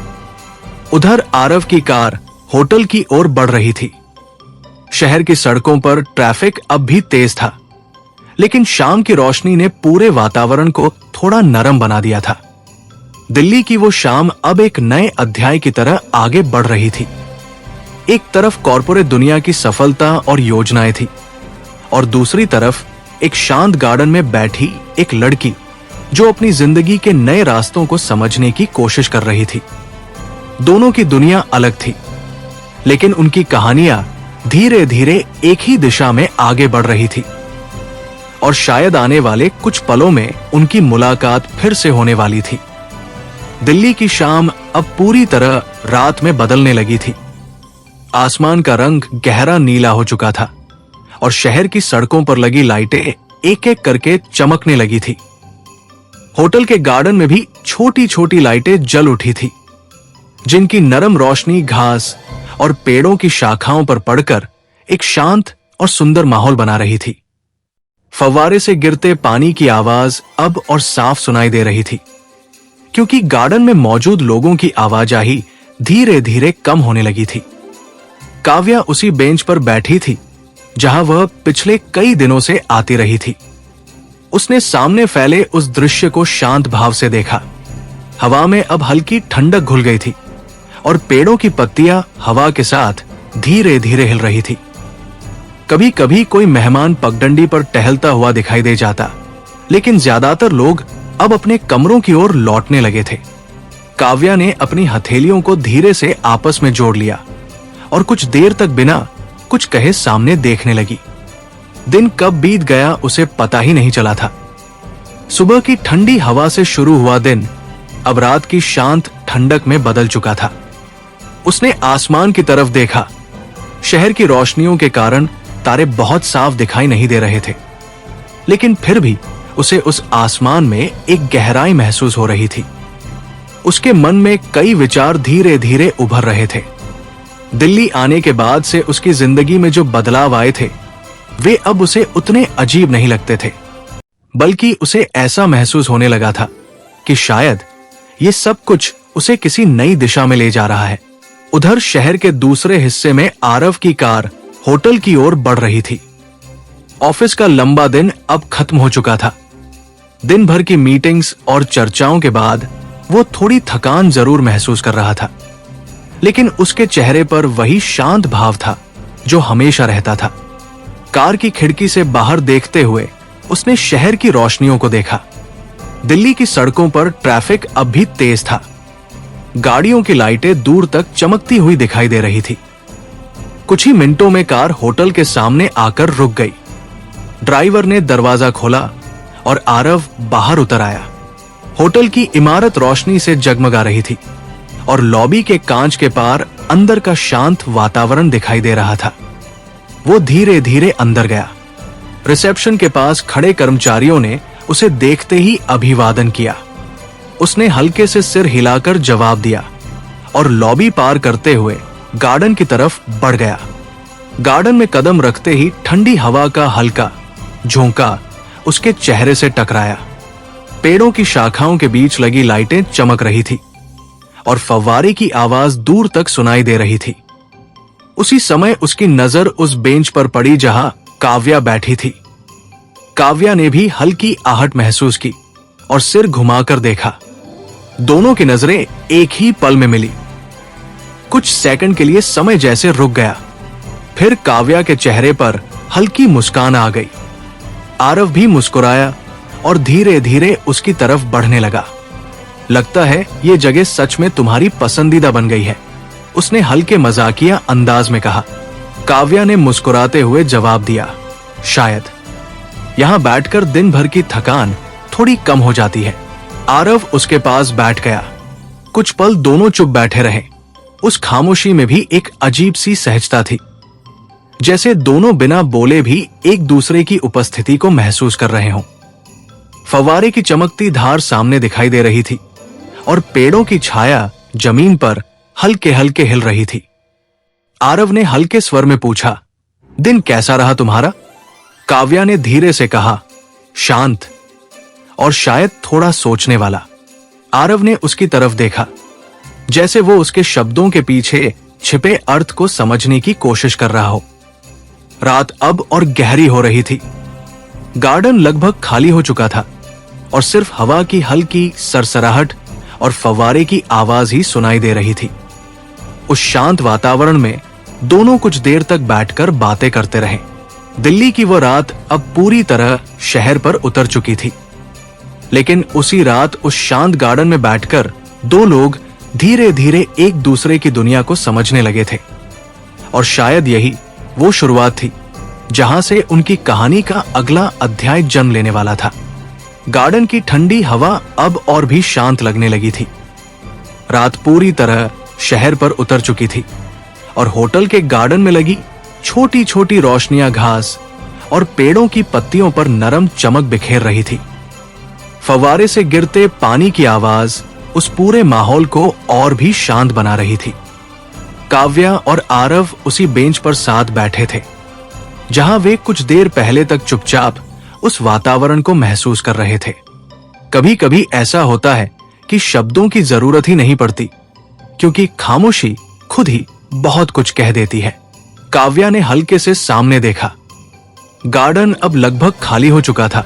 उधर आरव की कार होटल की ओर बढ़ रही थी। शहर की सड़कों पर ट्रैफिक अब भी तेज था, लेकिन शाम की रोशनी ने पूरे वातावरण को थोड़ा नरम बना दिया था। दिल्ली की वो शाम अब एक नए अध्याय की तरह आगे बढ़ रही थी। एक तरफ कॉरपोरेट दुनिया की सफलता और योजनाएं थी, और दूसरी तरफ एक शांत गार्डन में बैठी एक लड़की जो अपनी जिंदगी के नए रास्तों को समझने की कोशिश कर रही थी। दोनों की दुनिया अलग थी, लेकिन उनकी कहानियां धीरे धीरे एक ही दिशा में आगे बढ़ रही थी, और शायद आने वाले कुछ पलों में उनकी मुलाकात फिर से होने वाली थी। दिल्ली की शाम अब पूरी तरह रात में बदलने लगी थी। आसमान का रंग गहरा नीला हो चुका था, और शहर की सड़कों पर लगी लाइटें एक एक करके चमकने लगी थी। होटल के गार्डन में भी छोटी छोटी लाइटें जल उठी थी, जिनकी नरम रोशनी घास और पेड़ों की शाखाओं पर पड़कर एक शांत और सुंदर माहौल बना रही थी। फव्वारे से गिरते पानी की आवाज अब और साफ सुनाई दे रही थी, क्योंकि गार्डन में मौजूद लोगों की आवाजाही धीरे धीरे कम होने लगी थी। काव्या उसी बेंच पर बैठी थी जहां वह पिछले कई दिनों से आती रही थी। उसने सामने फैले उस दृश्य को शांत भाव से देखा। हवा में अब हल्की ठंडक घुल गई थी, और पेड़ों की पत्तियां हवा के साथ धीरे धीरे हिल रही थी। कभी कभी कोई मेहमान पगडंडी पर टहलता हुआ दिखाई दे जाता, लेकिन ज्यादातर लोग अब अपने कमरों की ओर लौटने लगे थे। काव्या ने अपनी हथेलियों को धीरे से आपस में जोड़ लिया और कुछ देर तक बिना कुछ कहे सामने देखने लगी। दिन कब बीत गया उसे पता ही नहीं चला था। सुबह की ठंडी हवा से शुरू हुआ दिन अब रात की शांत ठंडक में बदल चुका था। उसने आसमान की तरफ देखा। शहर की रोशनियों के कारण तारे बहुत साफ दिखाई नहीं दे रहे थे, लेकिन फिर भी उसे उस आसमान में एक गहराई महसूस हो रही थी। उसके मन में कई विचार धीरे धीरे उभर रहे थे। दिल्ली आने के बाद से उसकी जिंदगी में जो बदलाव आए थे, वे अब उसे उतने अजीब नहीं लगते थे, बल्कि उसे ऐसा महसूस होने लगा था कि शायद ये सब कुछ उसे किसी नई दिशा में ले जा रहा है। उधर शहर के दूसरे हिस्से में आरव की कार होटल की ओर बढ़ रही थी। ऑफिस का लंबा दिन अब खत्म हो चुका था। दिन भर की मीटिंग्स और चर्चाओं के बाद वो थोड़ी थकान जरूर महसूस कर रहा था, लेकिन उसके चेहरे पर वही शांत भाव था जो हमेशा रहता था। कार की खिड़की से बाहर देखते हुए उसने शहर की रोशनियों को देखा। दिल्ली की सड़कों पर ट्रैफिक अब भी तेज था। गाड़ियों की लाइटें दूर तक चमकती हुई दिखाई दे रही थी। कुछ ही मिनटों में कार होटल के सामने आकर रुक गई। ड्राइवर ने दरवाजा खोला और आरव बाहर उतर आया। होटल की इमारत रोशनी से जगमगा रही थी, और लॉबी के कांच के पार अंदर का शांत वातावरण दिखाई दे रहा था। वो धीरे धीरे अंदर गया। रिसेप्शन के पास खड़े कर्मचारियों ने उसे देखते ही अभिवादन किया। उसने हल्के से सिर हिलाकर जवाब दिया और लॉबी पार करते हुए गार्डन की तरफ बढ़ गया। गार्डन में कदम रखते ही ठंडी हवा का हल्का झोंका उसके चेहरे से टकराया। पेड़ों की शाखाओं के बीच लगी लाइटें चमक रही थी, और फव्वारे की आवाज दूर तक सुनाई दे रही थी। उसी समय उसकी नजर उस बेंच पर पड़ी जहां काव्या बैठी थी। काव्या ने भी हल्की आहट महसूस की और सिर घुमाकर देखा। दोनों की नजरें एक ही पल में मिली। कुछ सेकंड के लिए समय जैसे रुक गया। फिर काव्या के चेहरे पर हल्की मुस्कान आ गई। आरव भी मुस्कुराया और धीरे धीरे उसकी तरफ बढ़ने लगा। लगता है ये जगह सच में तुम्हारी पसंदीदा बन गई है, उसने हल्के मजाकिया अंदाज में कहा। काव्या ने मुस्कुराते हुए जवाब दिया, शायद। यहां बैठकर दिन भर की थकान थोड़ी कम हो जाती है। आरव उसके पास बैठ गया। कुछ पल दोनों चुप बैठे रहे। उस खामोशी में भी एक अजीब सी सहजता थी, जैसे दोनों बिना बोले भी एक दूसरे की उपस्थिति को महसूस कर रहे हों। फव्वारे की चमकती धार सामने दिखाई दे रही थी, और पेड़ों की छाया जमीन पर हल्के हल्के हिल रही थी। आरव ने हल्के स्वर में पूछा, दिन कैसा रहा तुम्हारा? काव्या ने धीरे से कहा, शांत और शायद थोड़ा सोचने वाला। आरव ने उसकी तरफ देखा, जैसे वो उसके शब्दों के पीछे छिपे अर्थ को समझने की कोशिश कर रहा हो। रात अब और गहरी हो रही थी। गार्डन लगभग खाली हो चुका था और सिर्फ हवा की हल्की सरसराहट और फव्वारे की आवाज ही सुनाई दे रही थी। उस शांत वातावरण में दोनों कुछ देर तक बैठकर बातें करते रहे। दिल्ली की वो रात अब पूरी तरह शहर पर उतर चुकी थी, लेकिन उसी रात उस शांत गार्डन में बैठकर दो लोग धीरे धीरे एक दूसरे की दुनिया को समझने लगे थे। और शायद यही वो शुरुआत थी जहां से उनकी कहानी का अगला अध्याय जन्म लेने वाला था। गार्डन की ठंडी हवा अब और भी शांत लगने लगी थी। रात पूरी तरह शहर पर उतर चुकी थी और होटल के गार्डन में लगी छोटी छोटी रोशनियां घास और पेड़ों की पत्तियों पर नरम चमक बिखेर रही थी। फव्वारे से गिरते पानी की आवाज उस पूरे माहौल को और भी शांत बना रही थी। काव्या और आरव उसी बेंच पर साथ बैठे थे जहां वे कुछ देर पहले तक चुपचाप उस वातावरण को महसूस कर रहे थे। कभी कभी ऐसा होता है कि शब्दों की जरूरत ही नहीं पड़ती, क्योंकि खामोशी खुद ही बहुत कुछ कह देती है। काव्या ने हल्के से सामने देखा। गार्डन अब लगभग खाली हो चुका था।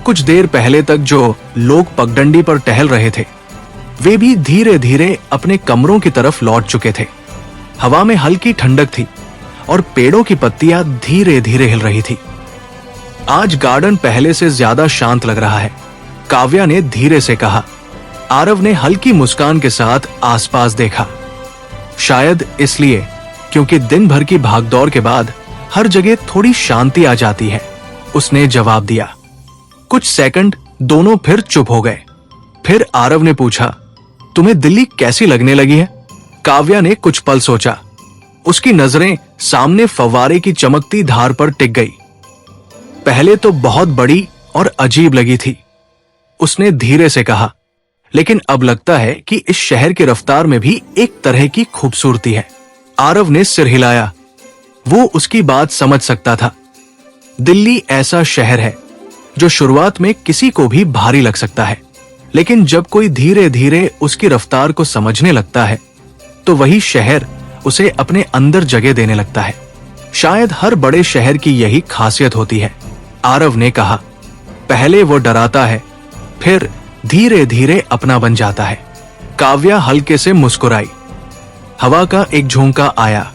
कुछ देर पहले तक जो लोग पगडंडी पर टहल रहे थे वे भी धीरे धीरे अपने कमरों की तरफ लौट चुके थे। हवा में हल्की ठंडक थी और पेड़ों की पत्तियां धीरे धीरे हिल रही थी। आज गार्डन पहले से ज्यादा शांत लग रहा है, काव्या ने धीरे से कहा। आरव ने हल्की मुस्कान के साथ आसपास देखा। शायद इसलिए क्योंकि दिन भर की भागदौड़ के बाद हर जगह थोड़ी शांति आ जाती है, उसने जवाब दिया। कुछ सेकंड दोनों फिर चुप हो गए। फिर आरव ने पूछा, तुम्हें दिल्ली कैसी लगने लगी है? काव्या ने कुछ पल सोचा। उसकी नजरें सामने फव्वारे की चमकती धार पर टिक गई। पहले तो बहुत बड़ी और अजीब लगी थी, उसने धीरे से कहा, लेकिन अब लगता है कि इस शहर की रफ्तार में भी एक तरह की खूबसूरती है। आरव ने सिर हिलाया। वो उसकी बात समझ सकता था। दिल्ली ऐसा शहर है जो शुरुआत में किसी को भी भारी लग सकता है, लेकिन जब कोई धीरे धीरे उसकी रफ्तार को समझने लगता है तो वही शहर उसे अपने अंदर जगह देने लगता है। शायद हर बड़े शहर की यही खासियत होती है, आरव ने कहा। पहले वो डराता है, फिर धीरे धीरे अपना बन जाता है। काव्या हल्के से मुस्कुराई। हवा का एक झोंका आया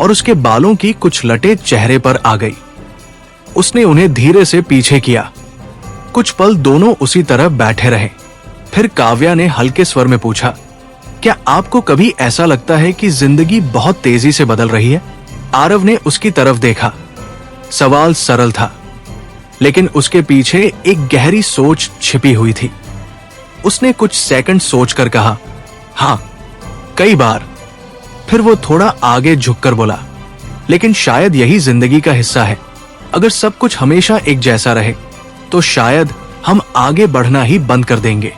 और उसके बालों की कुछ लटें चेहरे पर आ गई। उसने उन्हें धीरे से पीछे किया। कुछ पल दोनों उसी तरह बैठे रहे। फिर काव्या ने हल्के स्वर में पूछा, क्या आपको कभी ऐसा लगता है कि जिंदगी बहुत तेजी से बदल रही है? आरव ने उसकी तरफ देखा। सवाल सरल था, लेकिन उसके पीछे एक गहरी सोच छिपी हुई थी। उसने कुछ सेकंड सोचकर कहा, हाँ, कई बार। फिर वो थोड़ा आगे झुककर बोला, लेकिन शायद यही जिंदगी का हिस्सा है। अगर सब कुछ हमेशा एक जैसा रहे तो शायद हम आगे बढ़ना ही बंद कर देंगे।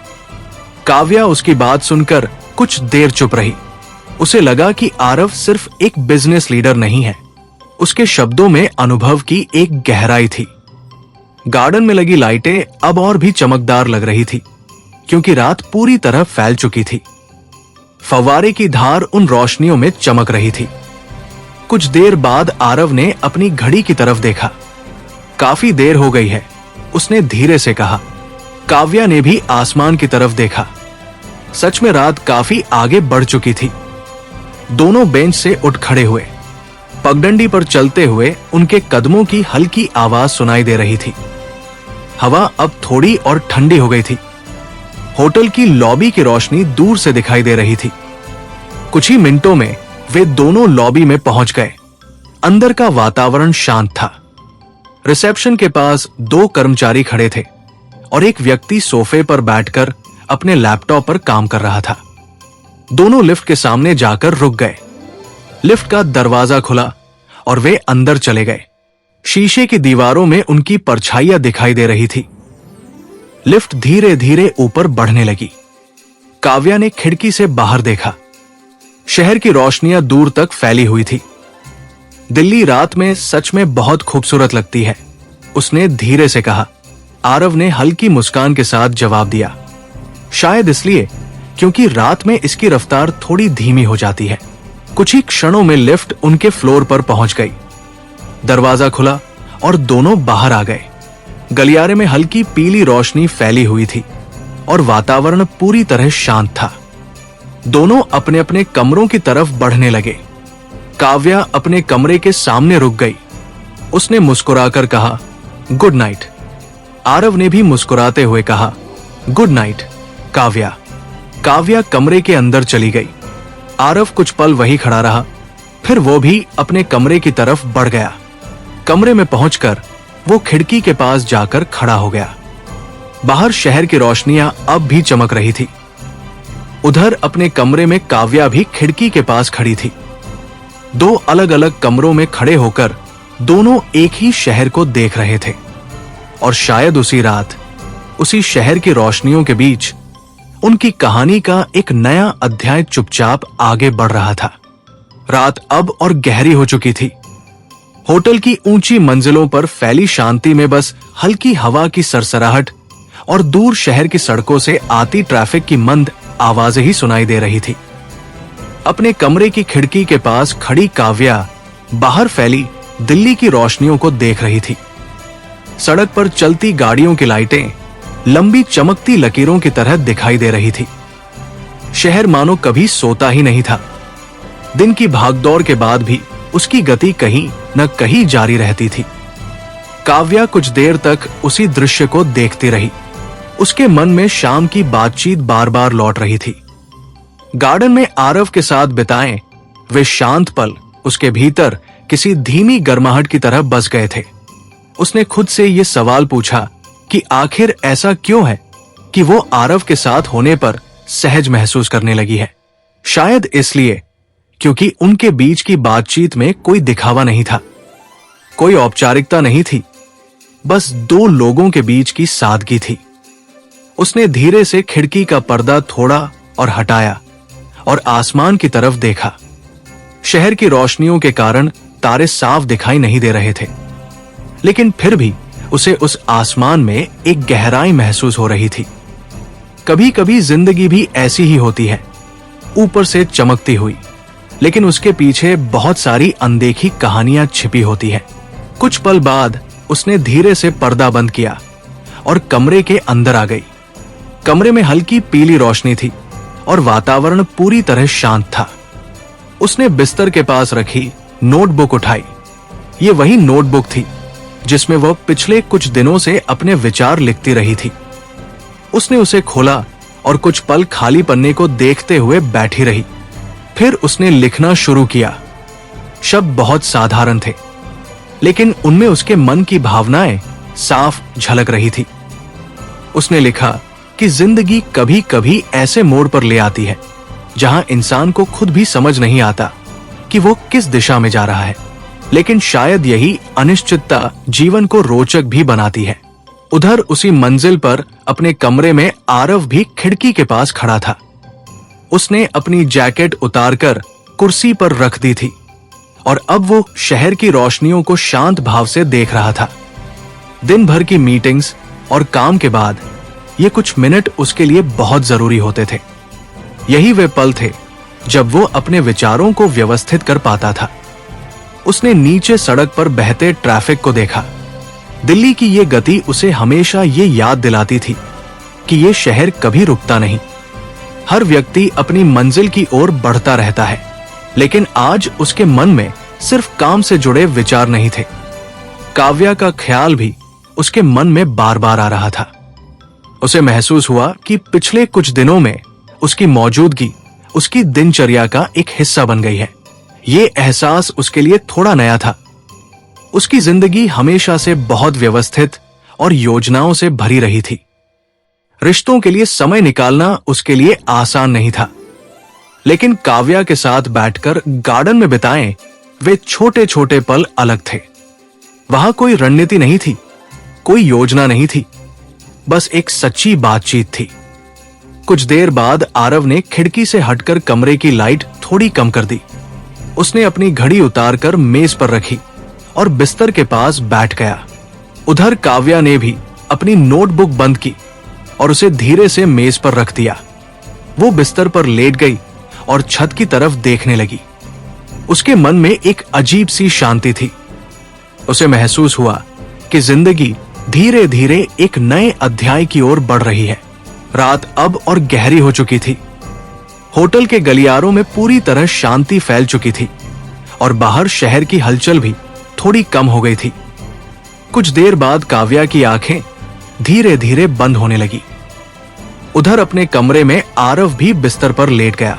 काव्या उसकी बात सुनकर कुछ देर चुप रही। उसे लगा कि आरव सिर्फ एक बिजनेस लीडर नहीं है, उसके शब्दों में अनुभव की एक गहराई थी। गार्डन में लगी लाइटें अब और भी चमकदार लग रही थी, क्योंकि रात पूरी तरह फैल चुकी थी। फव्वारे की धार उन रोशनियों में चमक रही थी। कुछ देर बाद आरव ने अपनी घड़ी की तरफ देखा। काफी देर हो गई है, उसने धीरे से कहा। काव्या ने भी आसमान की तरफ देखा। सच में रात काफी आगे बढ़ चुकी थी। दोनों बेंच से उठ खड़े हुए। पगडंडी पर चलते हुए उनके कदमों की हल्की आवाज सुनाई दे रही थी। हवा अब थोड़ी और ठंडी हो गई थी। होटल की लॉबी की रोशनी दूर से दिखाई दे रही थी। कुछ ही मिनटों में वे दोनों लॉबी में पहुंच गए। अंदर का वातावरण शांत था। रिसेप्शन के पास दो कर्मचारी खड़े थे और एक व्यक्ति सोफे पर बैठकर अपने लैपटॉप पर काम कर रहा था। दोनों लिफ्ट के सामने जाकर रुक गए। लिफ्ट का दरवाजा खुला और वे अंदर चले गए। शीशे की दीवारों में उनकी परछाइयां दिखाई दे रही थी। लिफ्ट धीरे धीरे ऊपर बढ़ने लगी। काव्या ने खिड़की से बाहर देखा। शहर की रोशनियां दूर तक फैली हुई थी। दिल्ली रात में सच में बहुत खूबसूरत लगती है, उसने धीरे से कहा। आरव ने हल्की मुस्कान के साथ जवाब दिया। शायद इसलिए क्योंकि रात में इसकी रफ्तार थोड़ी धीमी हो जाती है। कुछ ही क्षणों में लिफ्ट उनके फ्लोर पर पहुंच गई। दरवाजा खुला और दोनों बाहर आ गए। गलियारे में हल्की पीली रोशनी फैली हुई थी और वातावरण पूरी तरह शांत था। दोनों अपने अपने कमरों की तरफ बढ़ने लगे। काव्या अपने कमरे के सामने रुक गई। उसने मुस्कुराकर कहा, गुड नाइट। आरव ने भी मुस्कुराते हुए कहा, गुड नाइट काव्या। काव्या कमरे के अंदर चली गई। आरव कुछ पल वहीं खड़ा रहा, फिर वो भी अपने कमरे की तरफ बढ़ गया। कमरे में पहुंचकर वो खिड़की के पास जाकर खड़ा हो गया। बाहर शहर की रोशनियां अब भी चमक रही थी। उधर अपने कमरे में काव्या भी खिड़की के पास खड़ी थी। दो अलग अलग कमरों में खड़े होकर दोनों एक ही शहर को देख रहे थे और शायद उसी रात उसी शहर की रोशनियों के बीच उनकी कहानी का एक नया अध्याय चुपचाप आगे बढ़ रहा था। रात अब और गहरी हो चुकी थी। होटल की ऊंची मंजिलों पर फैली शांति में बस हल्की हवा की सरसराहट और दूर शहर की सड़कों से आती ट्रैफिक की मंद आवाजें ही सुनाई दे रही थी। अपने कमरे की खिड़की के पास खड़ी काव्या बाहर फैली दिल्ली की रोशनियों को देख रही थी। सड़क पर चलती गाड़ियों की लाइटें लंबी चमकती लकीरों की तरह दिखाई दे रही थी। शहर मानो कभी सोता ही नहीं था। दिन की भागदौड़ के बाद भी उसकी गति कहीं न कहीं जारी रहती थी। काव्या कुछ देर तक उसी दृश्य को देखती रही। उसके मन में शाम की बातचीत बार बार लौट रही थी। गार्डन में आरव के साथ बिताए वे शांत पल उसके भीतर किसी धीमी गर्माहट की तरह बस गए थे। उसने खुद से ये सवाल पूछा कि आखिर ऐसा क्यों है कि वो आरव के साथ होने पर सहज महसूस करने लगी है। शायद इसलिए क्योंकि उनके बीच की बातचीत में कोई दिखावा नहीं था, कोई औपचारिकता नहीं थी, बस दो लोगों के बीच की सादगी थी। उसने धीरे से खिड़की का पर्दा थोड़ा और हटाया और आसमान की तरफ देखा। शहर की रोशनियों के कारण तारे साफ दिखाई नहीं दे रहे थे, लेकिन फिर भी उसे उस आसमान में एक गहराई महसूस हो रही थी। कभी कभी जिंदगी भी ऐसी ही होती है, ऊपर से चमकती हुई, लेकिन उसके पीछे बहुत सारी अनदेखी कहानियां छिपी होती हैं। कुछ पल बाद उसने धीरे से पर्दा बंद किया और कमरे के अंदर आ गई। कमरे में हल्की पीली रोशनी थी और वातावरण पूरी तरह शांत था। उसने बिस्तर के पास रखी नोटबुक उठाई। ये वही नोटबुक थी जिसमें वह पिछले कुछ दिनों से अपने विचार लिखती रही थी। उसने उसे खोला और कुछ पल खाली पन्ने को देखते हुए बैठी रही। फिर उसने लिखना शुरू किया। शब्द बहुत साधारण थे, लेकिन उनमें उसके मन की भावनाएं साफ झलक रही थी। उसने लिखा कि जिंदगी कभी कभी ऐसे मोड़ पर ले आती है जहां इंसान को खुद भी समझ नहीं आता कि वो किस दिशा में जा रहा है, लेकिन शायद यही अनिश्चितता जीवन को रोचक भी बनाती है। उधर उसी मंजिल पर अपने कमरे में आरव भी खिड़की के पास खड़ा था। उसने अपनी जैकेट उतारकर कुर्सी पर रख दी थी और अब वो शहर की रोशनियों को शांत भाव से देख रहा था। दिन भर की मीटिंग्स और काम के बाद ये कुछ मिनट उसके लिए बहुत जरूरी होते थे। यही वे पल थे जब वो अपने विचारों को व्यवस्थित कर पाता था। उसने नीचे सड़क पर बहते ट्रैफिक को देखा। दिल्ली की ये गति उसे हमेशा ये याद दिलाती थी कि ये शहर कभी रुकता नहीं। हर व्यक्ति अपनी मंजिल की ओर बढ़ता रहता है, लेकिन आज उसके मन में सिर्फ काम से जुड़े विचार नहीं थे। काव्या का ख्याल भी उसके मन में बार बार आ रहा था। उसे महसूस हुआ कि पिछले कुछ दिनों में उसकी मौजूदगी उसकी दिनचर्या का एक हिस्सा बन गई है। ये एहसास उसके लिए थोड़ा नया था। उसकी जिंदगी हमेशा से बहुत व्यवस्थित और योजनाओं से भरी रही थी। रिश्तों के लिए समय निकालना उसके लिए आसान नहीं था, लेकिन काव्या के साथ बैठकर गार्डन में बिताए वे छोटे छोटे पल अलग थे। वहां कोई रणनीति नहीं थी, कोई योजना नहीं थी, बस एक सच्ची बातचीत थी। कुछ देर बाद आरव ने खिड़की से हटकर कमरे की लाइट थोड़ी कम कर दी। उसने अपनी घड़ी उतारकर मेज पर रखी और बिस्तर के पास बैठ गया। उधर काव्या ने भी अपनी नोटबुक बंद की और उसे धीरे से मेज पर रख दिया। वो बिस्तर पर लेट गई और छत की तरफ देखने लगी। उसके मन में एक अजीब सी शांति थी। उसे महसूस हुआ कि जिंदगी धीरे धीरे एक नए अध्याय की ओर बढ़ रही है। रात अब और गहरी हो चुकी थी। होटल के गलियारों में पूरी तरह शांति फैल चुकी थी और बाहर शहर की हलचल भी थोड़ी कम हो गई थी। कुछ देर बाद काव्या की आंखें धीरे धीरे बंद होने लगी। उधर अपने कमरे में आरव भी बिस्तर पर लेट गया।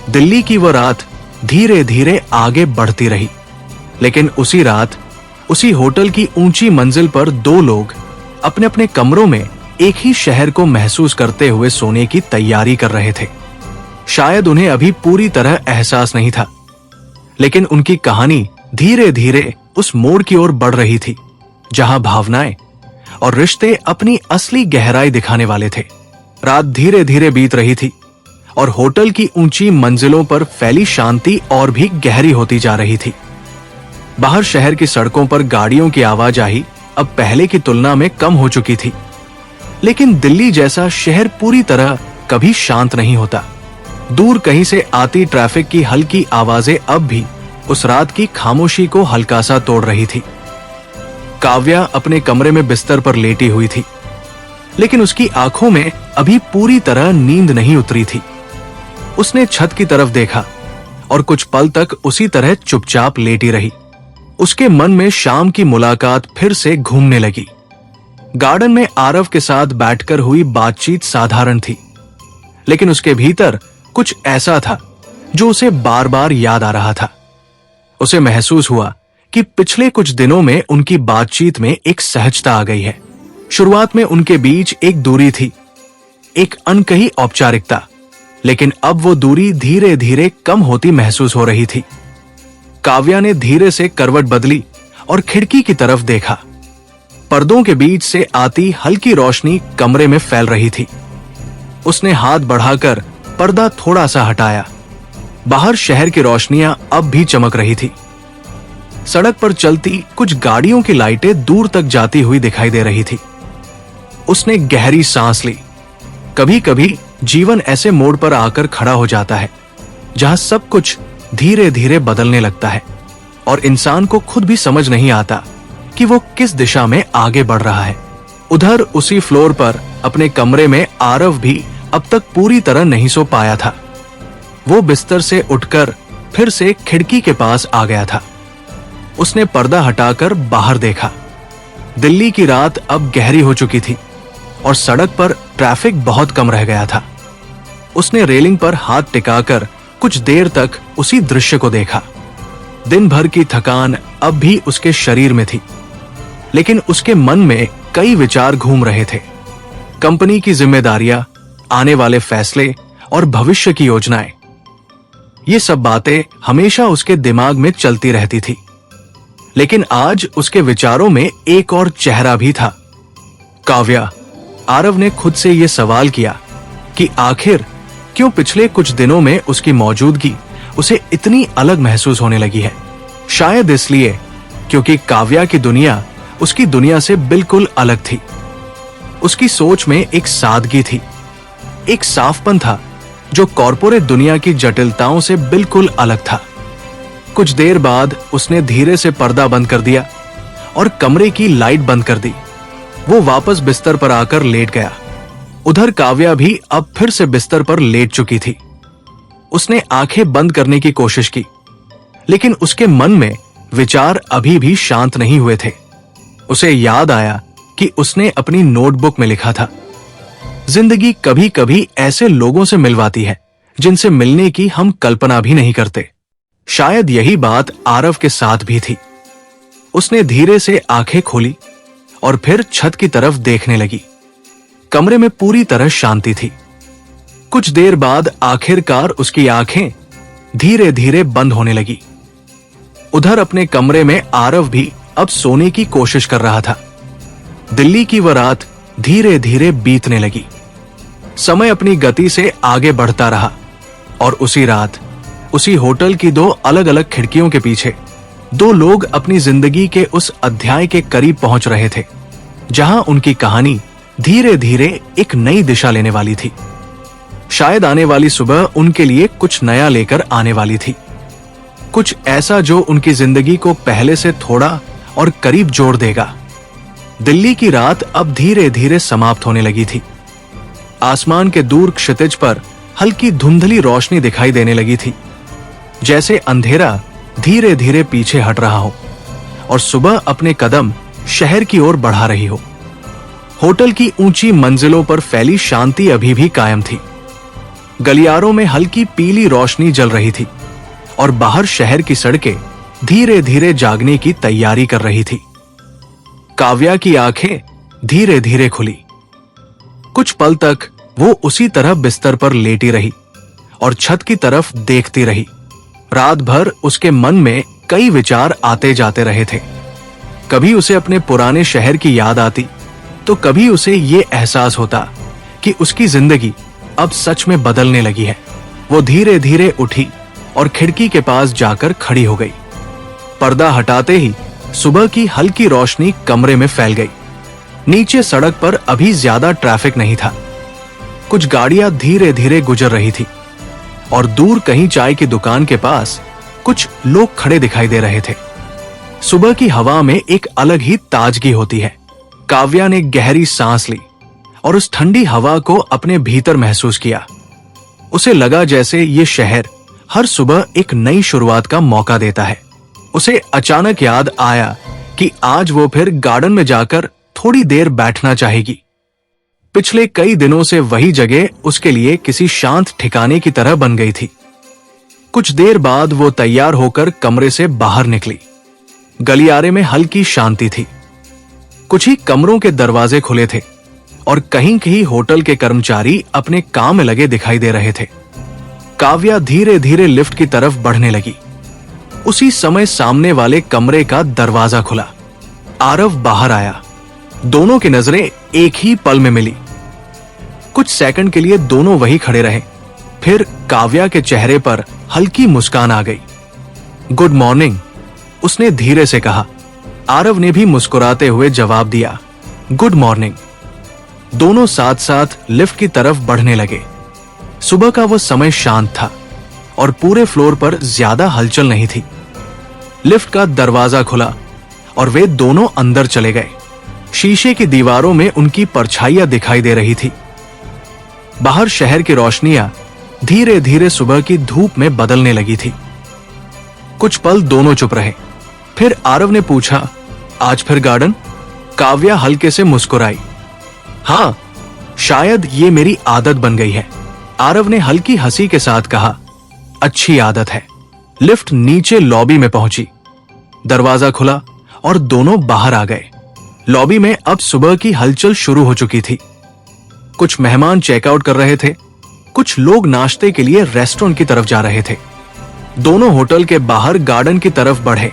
दिल्ली की वो रात धीरे धीरे आगे बढ़ती रही, लेकिन उसी रात उसी होटल की ऊंची मंजिल पर दो लोग अपने अपने कमरों में एक ही शहर को महसूस करते हुए सोने की तैयारी कर रहे थे। शायद उन्हें अभी पूरी तरह एहसास नहीं था, लेकिन उनकी कहानी धीरे धीरे उस मोड़ की ओर बढ़ रही थी जहां भावनाएं और रिश्ते अपनी असली गहराई दिखाने वाले थे। रात धीरे धीरे बीत रही थी और होटल की ऊंची मंजिलों पर फैली शांति और भी गहरी होती जा रही थी। बाहर शहर की सड़कों पर गाड़ियों की आवाजाही अब पहले की तुलना में कम हो चुकी थी, लेकिन दिल्ली जैसा शहर पूरी तरह कभी शांत नहीं होता। दूर कहीं से आती ट्रैफिक की हल्की आवाजें अब भी उस रात की खामोशी को हल्का सा तोड़ रही थी। काव्या अपने कमरे में बिस्तर पर लेटी हुई थी, लेकिन उसकी आंखों में अभी पूरी तरह नींद नहीं उतरी थी। उसने छत की तरफ देखा और कुछ पल तक उसी तरह चुपचाप लेटी रही। उसके मन में शाम की मुलाकात फिर से घूमने लगी। गार्डन में आरव के साथ बैठकर हुई बातचीत साधारण थी, लेकिन उसके भीतर कुछ ऐसा था जो उसे बार बार याद आ रहा था। उसे महसूस हुआ कि पिछले कुछ दिनों में उनकी बातचीत में एक सहजता आ गई है। शुरुआत में उनके बीच एक दूरी थी, एक अनकही औपचारिकता, लेकिन अब वो दूरी धीरे धीरे कम होती महसूस हो रही थी। काव्या ने धीरे से करवट बदली और खिड़की की तरफ देखा। पर्दों के बीच से आती हल्की रोशनी कमरे में फैल रही थी। उसने हाथ बढ़ाकर पर्दा थोड़ा सा हटाया। बाहर शहर की रोशनियां अब भी चमक रही थी। सड़क पर चलती कुछ गाड़ियों की लाइटें दूर तक जाती हुई दिखाई दे रही थी। उसने गहरी सांस ली। कभी कभी जीवन ऐसे मोड़ पर आकर खड़ा हो जाता है जहां सब कुछ धीरे धीरे बदलने लगता है और इंसान को खुद भी समझ नहीं आता कि वो किस दिशा में आगे बढ़ रहा है। उधर उसी फ्लोर पर अपने कमरे में आरव भी अब तक पूरी तरह नहीं सो पाया था। वो बिस्तर से उठकर फिर से खिड़की के पास आ गया था। उसने पर्दा हटाकर बाहर देखा। दिल्ली की रात अब गहरी हो चुकी थी और सड़क पर ट्रैफिक बहुत कम रह गया था। उसने रेलिंग पर हाथ टिकाकर कुछ देर तक उसी दृश्य को देखा। दिन भर की थकान अब भी उसके शरीर में थी, लेकिन उसके मन में कई विचार घूम रहे थे। कंपनी की जिम्मेदारियां, आने वाले फैसले और भविष्य की योजनाएं, ये सब बातें हमेशा उसके दिमाग में चलती रहती थी। लेकिन आज उसके विचारों में एक और चेहरा भी था। काव्या, आरव ने खुद से यह सवाल किया कि आखिर क्यों पिछले कुछ दिनों में उसकी मौजूदगी उसे इतनी अलग महसूस होने लगी है। शायद इसलिए क्योंकि काव्या की दुनिया उसकी दुनिया से बिल्कुल अलग थी। उसकी सोच में एक सादगी थी, एक साफपन था जो कॉर्पोरेट दुनिया की जटिलताओं से बिल्कुल अलग था। कुछ देर बाद उसने धीरे से पर्दा बंद कर दिया और कमरे की लाइट बंद कर दी। वो वापस बिस्तर पर आकर लेट गया। उधर काव्या भी अब फिर से बिस्तर पर लेट चुकी थी। उसने आंखें बंद करने की कोशिश की, लेकिन उसके मन में विचार अभी भी शांत नहीं हुए थे। उसे याद आया कि उसने अपनी नोटबुक में लिखा था, जिंदगी कभी कभी ऐसे लोगों से मिलवाती है जिनसे मिलने की हम कल्पना भी नहीं करते। शायद यही बात आरव के साथ भी थी। उसने धीरे से आंखें खोली और फिर छत की तरफ देखने लगी। कमरे में पूरी तरह शांति थी। कुछ देर बाद आखिरकार उसकी आंखें धीरे धीरे बंद होने लगी। उधर अपने कमरे में आरव भी अब सोने की कोशिश कर रहा था। दिल्ली की वह रात धीरे धीरे बीतने लगी। समय अपनी गति से आगे बढ़ता रहा और उसी रात उसी होटल की दो अलग अलग खिड़कियों के पीछे दो लोग अपनी जिंदगी के उस अध्याय के करीब पहुंच रहे थे जहां उनकी कहानी धीरे धीरे एक नई दिशा लेने वाली थी। शायद आने वाली सुबह उनके लिए कुछ नया लेकर आने वाली थी, कुछ ऐसा जो उनकी जिंदगी को पहले से थोड़ा और करीब जोड़ देगा। दिल्ली की रात अब धीरे धीरे समाप्त होने लगी थी। आसमान के दूर क्षितिज पर हल्की धुंधली रोशनी दिखाई देने लगी थी, जैसे अंधेरा धीरे धीरे पीछे हट रहा हो और सुबह अपने कदम शहर की ओर बढ़ा रही हो। होटल की ऊंची मंजिलों पर फैली शांति अभी भी कायम थी। गलियारों में हल्की पीली रोशनी जल रही थी और बाहर शहर की सड़कें धीरे धीरे जागने की तैयारी कर रही थी। काव्या की आंखें धीरे धीरे खुली। कुछ पल तक वो उसी तरह बिस्तर पर लेटी रही और छत की तरफ देखती रही। रात भर उसके मन में कई विचार आते जाते रहे थे। कभी उसे अपने पुराने शहर की याद आती, तो कभी उसे ये एहसास होता कि उसकी जिंदगी अब सच में बदलने लगी है। वो धीरे धीरे उठी और खिड़की के पास जाकर खड़ी हो गई। पर्दा हटाते ही सुबह की हल्की रोशनी कमरे में फैल गई। नीचे सड़क पर अभी ज्यादा ट्रैफिक नहीं था। कुछ गाड़ियां धीरे धीरे गुजर रही थी और दूर कहीं चाय की दुकान के पास कुछ लोग खड़े दिखाई दे रहे थे। सुबह की हवा में एक अलग ही ताजगी होती है। काव्या ने गहरी सांस ली और उस ठंडी हवा को अपने भीतर महसूस किया। उसे लगा जैसे ये शहर हर सुबह एक नई शुरुआत का मौका देता है। उसे अचानक याद आया कि आज वो फिर गार्डन में जाकर थोड़ी देर बैठना चाहेगी। पिछले कई दिनों से वही जगह उसके लिए किसी शांत ठिकाने की तरह बन गई थी। कुछ देर बाद वो तैयार होकर कमरे से बाहर निकली। गलियारे में हल्की शांति थी। कुछ ही कमरों के दरवाजे खुले थे और कहीं कहीं होटल के कर्मचारी अपने काम में लगे दिखाई दे रहे थे। काव्या धीरे धीरे लिफ्ट की तरफ बढ़ने लगी। उसी समय सामने वाले कमरे का दरवाजा खुला। आरव बाहर आया। दोनों की नजरें एक ही पल में मिली। कुछ सेकंड के लिए दोनों वही खड़े रहे। फिर काव्या के चेहरे पर हल्की मुस्कान आ गई। गुड मॉर्निंग, उसने धीरे से कहा। आरव ने भी मुस्कुराते हुए जवाब दिया, गुड मॉर्निंग। दोनों साथ साथ लिफ्ट की तरफ बढ़ने लगे। सुबह का वो समय शांत था और पूरे फ्लोर पर ज्यादा हलचल नहीं थी। लिफ्ट का दरवाजा खुला और वे दोनों अंदर चले गए। शीशे की दीवारों में उनकी परछाइयां दिखाई दे रही थी। बाहर शहर की रोशनियां धीरे धीरे सुबह की धूप में बदलने लगी थी। कुछ पल दोनों चुप रहे। फिर आरव ने पूछा, आज फिर गार्डन? काव्या हल्के से मुस्कुराई। हाँ, शायद ये मेरी आदत बन गई है। आरव ने हल्की हंसी के साथ कहा, अच्छी आदत है। लिफ्ट नीचे लॉबी में पहुंची। दरवाजा खुला और दोनों बाहर आ गए। लॉबी में अब सुबह की हलचल शुरू हो चुकी थी। कुछ मेहमान चेकआउट कर रहे थे। कुछ लोग नाश्ते के लिए रेस्टोरेंट की तरफ जा रहे थे। दोनों होटल के बाहर गार्डन की तरफ बढ़े।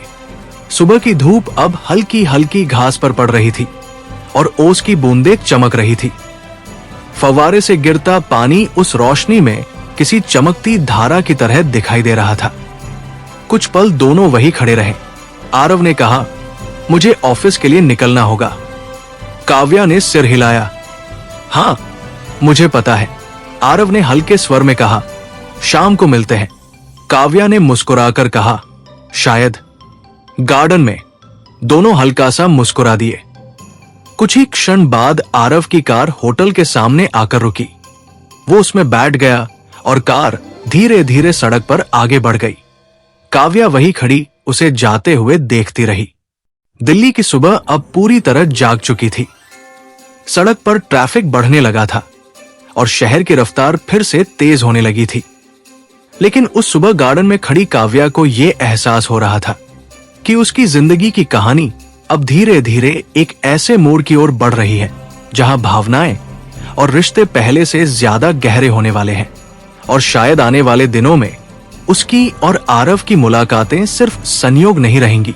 सुबह की धूप अब हल्की हल्की घास पर पड़ रही थी और ओस की बूंदें चमक रही थी। फव्वारे से गिरता पानी उस रोशनी में किसी चमकती धारा की तरह दिखाई दे रहा था। कुछ पल दोनों वही खड़े रहे। आरव ने कहा, मुझे ऑफिस के लिए निकलना होगा। काव्या ने सिर हिलाया। हाँ, मुझे पता है। आरव ने हल्के स्वर में कहा, शाम को मिलते हैं। काव्या ने मुस्कुराकर कहा, शायद। गार्डन में दोनों हल्का सा मुस्कुरा दिए। कुछ ही क्षण बाद आरव की कार होटल के सामने आकर रुकी। वो उसमें बैठ गया और कार धीरे धीरे सड़क पर आगे बढ़ गई। काव्या वही खड़ी उसे जाते हुए देखती रही। दिल्ली की सुबह अब पूरी तरह जाग चुकी थी। सड़क पर ट्रैफिक बढ़ने लगा था और शहर की रफ्तार फिर से तेज होने लगी थी। लेकिन उस सुबह गार्डन में खड़ी काव्या को यह एहसास हो रहा था कि उसकी जिंदगी की कहानी अब धीरे धीरे एक ऐसे मोड़ की ओर बढ़ रही है जहां भावनाएं और रिश्ते पहले से ज्यादा गहरे होने वाले हैं। और शायद आने वाले दिनों में उसकी और आरव की मुलाकातें सिर्फ संयोग नहीं रहेंगी,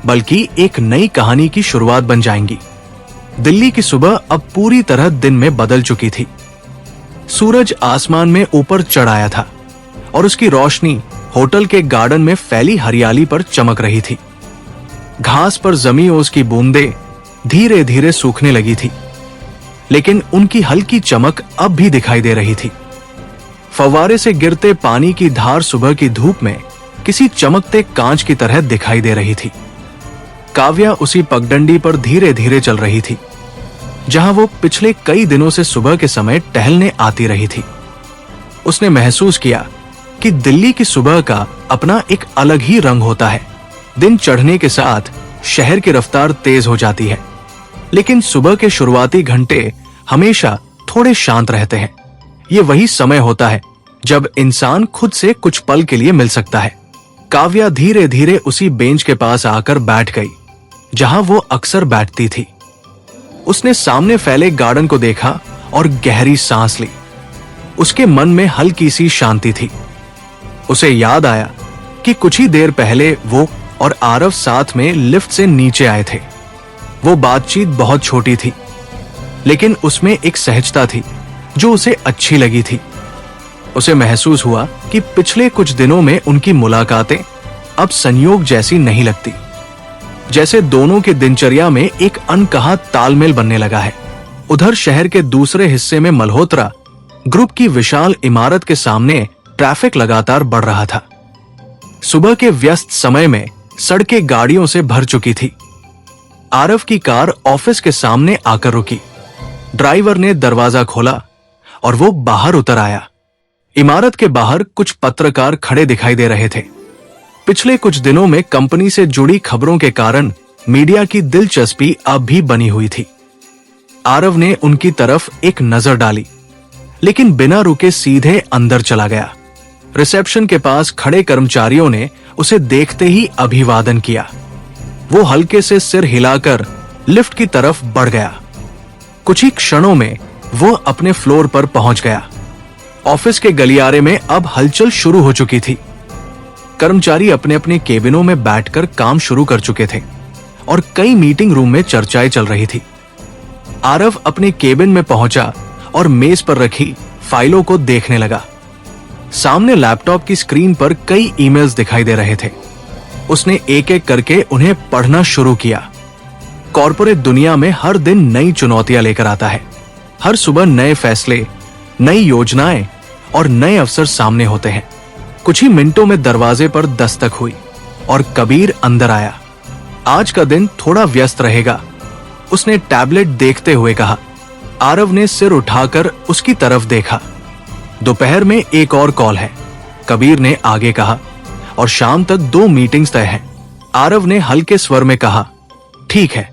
बल्कि एक नई कहानी की शुरुआत बन जाएंगी। दिल्ली की सुबह अब पूरी तरह दिन में बदल चुकी थी। सूरज आसमान में ऊपर चढ़ आया था और उसकी रोशनी होटल के गार्डन में फैली हरियाली पर चमक रही थी। घास पर जमी ओस की बूंदें धीरे धीरे सूखने लगी थी, लेकिन उनकी हल्की चमक अब भी दिखाई दे रही थी। फव्वारे से गिरते पानी की धार सुबह की धूप में किसी चमकते कांच की तरह दिखाई दे रही थी। काव्या उसी पगडंडी पर धीरे धीरे चल रही थी जहां वो पिछले कई दिनों से सुबह के समय टहलने आती रही थी। उसने महसूस किया कि दिल्ली की सुबह का अपना एक अलग ही रंग होता है। दिन चढ़ने के साथ शहर की रफ्तार तेज हो जाती है, लेकिन सुबह के शुरुआती घंटे हमेशा थोड़े शांत रहते हैं। ये वही समय होता है जब इंसान खुद से कुछ पल के लिए मिल सकता है। काव्या धीरे धीरे उसी बेंच के पास आकर बैठ गई जहां वो अक्सर बैठती थी। उसने सामने फैले गार्डन को देखा और गहरी सांस ली। उसके मन में हल्की सी शांति थी। उसे याद आया कि कुछ ही देर पहले वो और आरव साथ में लिफ्ट से नीचे आए थे। वो बातचीत बहुत छोटी थी, लेकिन उसमें एक सहजता थी जो उसे अच्छी लगी थी। उसे महसूस हुआ कि पिछले कुछ दिनों में उनकी मुलाकातें अब संयोग जैसी नहीं लगती, जैसे दोनों के दिनचर्या में एक अनकहा तालमेल बनने लगा है। उधर शहर के दूसरे हिस्से में मल्होत्रा ग्रुप की विशाल इमारत के सामने ट्रैफिक लगातार बढ़ रहा था। सुबह के व्यस्त समय में सड़कें गाड़ियों से भर चुकी थी। आरव की कार ऑफिस के सामने आकर रुकी। ड्राइवर ने दरवाजा खोला और वो बाहर उतर आया। इमारत के बाहर कुछ पत्रकार खड़े दिखाई दे रहे थे। पिछले कुछ दिनों में कंपनी से जुड़ी खबरों के कारण मीडिया की दिलचस्पी अब भी बनी हुई थी। आरव ने उनकी तरफ एक नजर डाली, लेकिन बिना रुके सीधे अंदर चला गया। रिसेप्शन के पास खड़े कर्मचारियों ने उसे देखते ही अभिवादन किया। वो हल्के से सिर हिलाकर लिफ्ट की तरफ बढ़ गया। कुछ ही क्षणों में वो अपने फ्लोर पर पहुंच गया। ऑफिस के गलियारे में अब हलचल शुरू हो चुकी थी। कर्मचारी अपने अपने केबिनों में बैठकर काम शुरू कर चुके थे और कई मीटिंग रूम में चर्चाएं चल रही थी। आरव अपने केबिन में पहुंचा और मेज पर रखी फाइलों को देखने लगा। सामने लैपटॉप की स्क्रीन पर कई ईमेल्स दिखाई दे रहे थे। उसने एक एक करके उन्हें पढ़ना शुरू किया। कॉर्पोरेट दुनिया में हर दिन नई चुनौतियां लेकर आता है। हर सुबह नए फैसले, नई योजनाएं और नए अवसर सामने होते हैं। कुछ ही मिनटों में दरवाजे पर दस्तक हुई और कबीर अंदर आया। आज का दिन थोड़ा व्यस्त रहेगा, उसने टैबलेट देखते हुए कहा। आरव ने सिर उठाकर उसकी तरफ देखा। दोपहर में एक और कॉल है, कबीर ने आगे कहा, और शाम तक 2 मीटिंग्स तय हैं। आरव ने हल्के स्वर में कहा, ठीक है,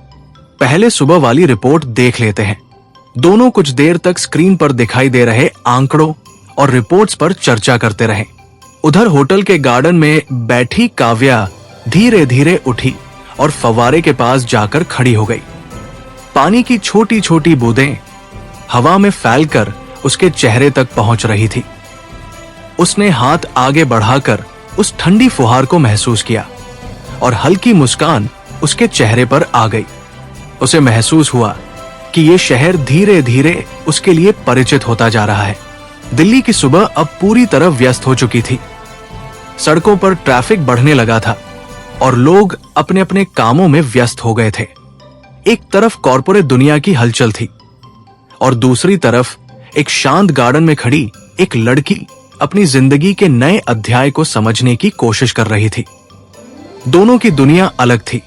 पहले सुबह वाली रिपोर्ट देख लेते हैं। दोनों कुछ देर तक स्क्रीन पर दिखाई दे रहे आंकड़ों और रिपोर्ट्स पर चर्चा करते रहे। उधर होटल के गार्डन में बैठी काव्या धीरे धीरे उठी और फव्वारे के पास जाकर खड़ी हो गई। पानी की छोटी छोटी बूंदें हवा में फैलकर उसके चेहरे तक पहुंच रही थी। उसने हाथ आगे बढ़ाकर उस ठंडी फुहार को महसूस किया और हल्की मुस्कान उसके चेहरे पर आ गई। उसे महसूस हुआ कि ये शहर धीरे धीरे उसके लिए परिचित होता जा रहा है। दिल्ली की सुबह अब पूरी तरह व्यस्त हो चुकी थी। सड़कों पर ट्रैफिक बढ़ने लगा था और लोग अपने अपने कामों में व्यस्त हो गए थे। एक तरफ कॉर्पोरेट दुनिया की हलचल थी और दूसरी तरफ एक शांत गार्डन में खड़ी एक लड़की अपनी जिंदगी के नए अध्याय को समझने की कोशिश कर रही थी। दोनों की दुनिया अलग थी,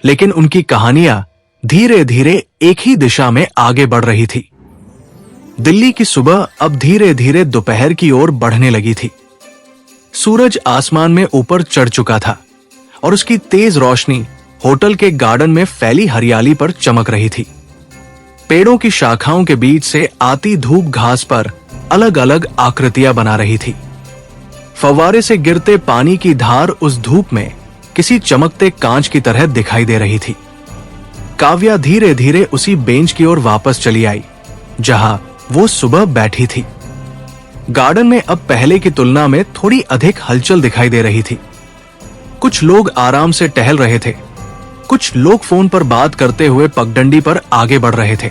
लेकिन उनकी कहानियां धीरे धीरे एक ही दिशा में आगे बढ़ रही थी। दिल्ली की सुबह अब धीरे धीरे दोपहर की ओर बढ़ने लगी थी। सूरज आसमान में ऊपर चढ़ चुका था और उसकी तेज रोशनी होटल के गार्डन में फैली हरियाली पर चमक रही थी। पेड़ों की शाखाओं के बीच से आती धूप घास पर अलग अलग आकृतियां बना रही थी। फव्वारे से गिरते पानी की धार उस धूप में किसी चमकते कांच की तरह दिखाई दे रही थी। काव्या धीरे धीरे उसी बेंच की ओर वापस चली आई जहां वो सुबह बैठी थी। गार्डन में अब पहले की तुलना में थोड़ी अधिक हलचल दिखाई दे रही थी। कुछ लोग आराम से टहल रहे थे, कुछ लोग फोन पर बात करते हुए पगडंडी पर आगे बढ़ रहे थे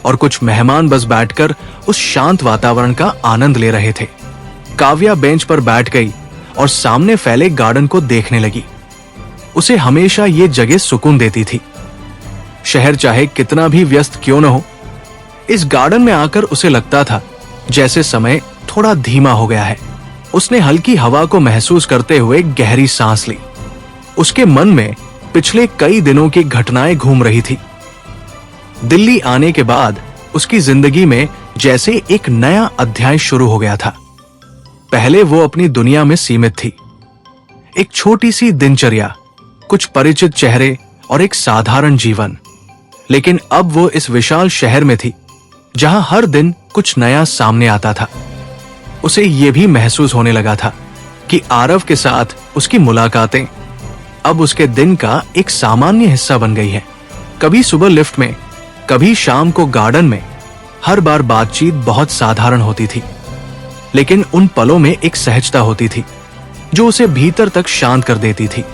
और कुछ मेहमान बस बैठकर उस शांत वातावरण का आनंद ले रहे थे। काव्या बेंच पर बैठ गई और सामने फैले गार्डन को देखने लगी। उसे हमेशा ये जगह सुकून देती थी। शहर चाहे कितना भी व्यस्त क्यों न हो, इस गार्डन में आकर उसे लगता था जैसे समय थोड़ा धीमा हो गया है। उसने हल्की हवा को महसूस करते हुए गहरी सांस ली। उसके मन में पिछले कई दिनों की घटनाएं घूम रही थी। दिल्ली आने के बाद उसकी जिंदगी में जैसे एक नया अध्याय शुरू हो गया था। पहले वो अपनी दुनिया में सीमित थी, एक छोटी सी दिनचर्या, कुछ परिचित चेहरे और एक साधारण जीवन। लेकिन अब वो इस विशाल शहर में थी जहां हर दिन कुछ नया सामने आता था। उसे यह भी महसूस होने लगा था कि आरव के साथ उसकी मुलाकातें अब उसके दिन का एक सामान्य हिस्सा बन गई है। कभी सुबह लिफ्ट में, कभी शाम को गार्डन में, हर बार बातचीत बहुत साधारण होती थी, लेकिन उन पलों में एक सहजता होती थी जो उसे भीतर तक शांत कर देती थी।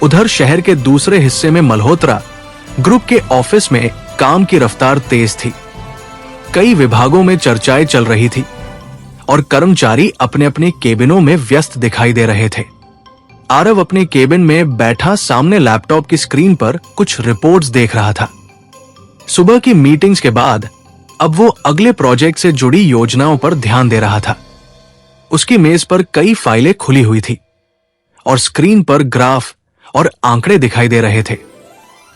उधर शहर के दूसरे हिस्से में मल्होत्रा ग्रुप के ऑफिस में काम की रफ्तार तेज थी। कई विभागों में चर्चाएं चल रही थी और कर्मचारी अपने अपने केबिनों में व्यस्त दिखाई दे रहे थे। आरव अपने केबिन में बैठा सामने लैपटॉप की स्क्रीन पर कुछ रिपोर्ट्स देख रहा था। सुबह की मीटिंग्स के बाद अब वो अगले प्रोजेक्ट से जुड़ी योजनाओं पर ध्यान दे रहा था। उसकी मेज पर कई फाइलें खुली हुई थी और स्क्रीन पर ग्राफ और आंकड़े दिखाई दे रहे थे।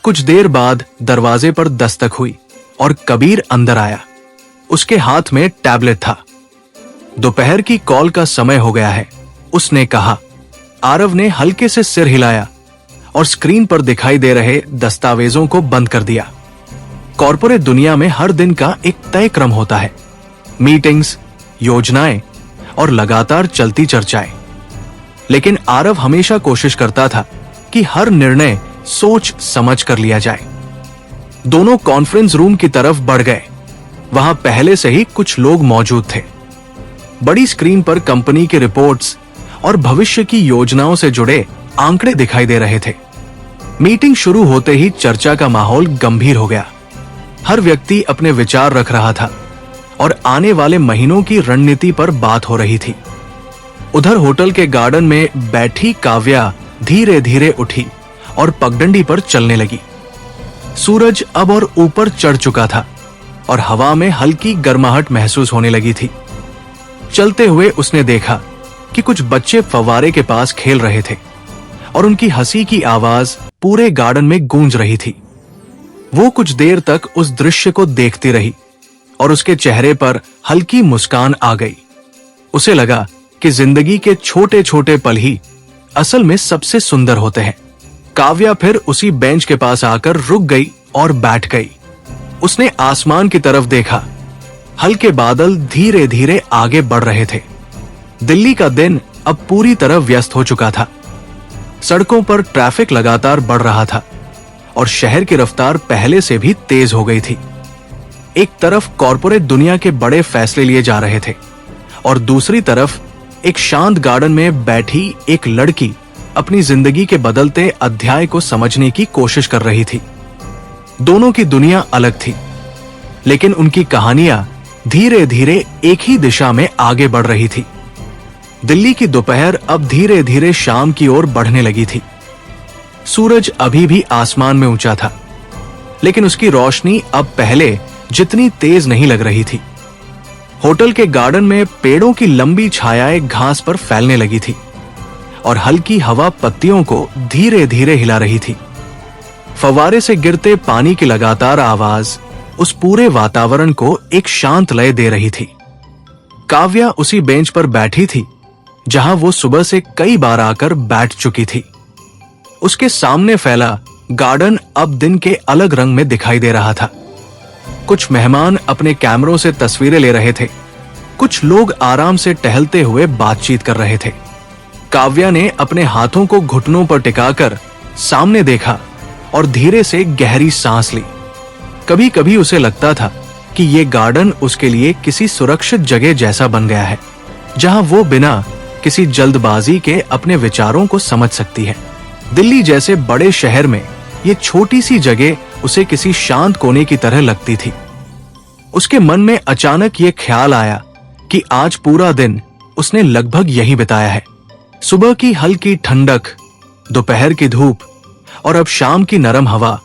कुछ देर बाद दरवाजे पर दस्तक हुई और कबीर अंदर आया। उसके हाथ में टैबलेट था। दोपहर की कॉल का समय हो गया है, उसने कहा। आरव ने हल्के से सिर हिलाया और स्क्रीन पर दिखाई दे रहे दस्तावेजों को बंद कर दिया। कॉर्पोरेट दुनिया में हर दिन का एक तय क्रम होता है, मीटिंग्स, योजनाएं और लगातार चलती चर्चाएं। लेकिन आरव हमेशा कोशिश करता था कि हर निर्णय सोच समझ कर लिया जाए। दोनों कॉन्फ्रेंस रूम की तरफ बढ़ गए। वहां पहले से ही कुछ लोग मौजूद थे। बड़ी स्क्रीन पर कंपनी की रिपोर्ट्स और भविष्य की योजनाओं से जुड़े आंकड़े दिखाई दे रहे थे। मीटिंग शुरू होते ही चर्चा का माहौल गंभीर हो गया। हर व्यक्ति अपने विचार रख रहा था और आने वाले महीनों की रणनीति पर बात हो रही थी। उधर होटल के गार्डन में बैठी काव्या धीरे धीरे उठी और पगडंडी पर चलने लगी। सूरज अब और ऊपर चढ़ चुका था और हवा में हल्की गर्माहट महसूस होने लगी थी। चलते हुए उसने देखा कि कुछ बच्चे फव्वारे के पास खेल रहे थे और उनकी हंसी की आवाज पूरे गार्डन में गूंज रही थी। वो कुछ देर तक उस दृश्य को देखती रही और उसके चेहरे पर हल्की मुस्कान आ गई। उसे लगा कि जिंदगी के छोटे छोटे पल ही असल में सबसे सुंदर होते हैं। काव्या फिर उसी बेंच के पास आकर रुक गई और बैठ गई। उसने आसमान की तरफ देखा। हल्के बादल धीरे धीरे आगे बढ़ रहे थे। दिल्ली का दिन अब पूरी तरह व्यस्त हो चुका था। सड़कों पर ट्रैफिक लगातार बढ़ रहा था और शहर की रफ्तार पहले से भी तेज हो गई थी। एक तरफ कॉर्पोरेट दुनिया के बड़े फैसले लिए जा रहे थे और दूसरी तरफ एक शांत गार्डन में बैठी एक लड़की अपनी जिंदगी के बदलते अध्याय को समझने की कोशिश कर रही थी। दोनों की दुनिया अलग थी, लेकिन उनकी कहानियां धीरे धीरे एक ही दिशा में आगे बढ़ रही थी। दिल्ली की दोपहर अब धीरे धीरे शाम की ओर बढ़ने लगी थी। सूरज अभी भी आसमान में ऊंचा था, लेकिन उसकी रोशनी अब पहले जितनी तेज नहीं लग रही थी। होटल के गार्डन में पेड़ों की लंबी छायाएं घास पर फैलने लगी थी और हल्की हवा पत्तियों को धीरे धीरे हिला रही थी। फव्वारे से गिरते पानी की लगातार आवाज उस पूरे वातावरण को एक शांत लय दे रही थी। काव्या उसी बेंच पर बैठी थी जहां वो सुबह से कई बार आकर बैठ चुकी थी। उसके सामने फैला गार्डन अब दिन के अलग रंग में दिखाई दे रहा था। कुछ मेहमान अपने कैमरों से तस्वीरें ले रहे थे, कुछ लोग आराम से टहलते हुए बातचीत कर रहे थे। काव्या ने अपने हाथों को घुटनों पर टिकाकर सामने देखा और धीरे से गहरी सांस ली। कभी कभी उसे लगता था कि ये गार्डन उसके लिए किसी सुरक्षित जगह जैसा बन गया है, जहां वो बिना किसी जल्दबाजी के अपने विचारों को समझ सकती है। दिल्ली जैसे बड़े शहर में ये छोटी सी जगह उसे किसी शांत कोने की तरह लगती थी। उसके मन में अचानक ये ख्याल आया कि आज पूरा दिन उसने लगभग यही बिताया है। सुबह की हल्की ठंडक, दोपहर की धूप और अब शाम की नरम हवा,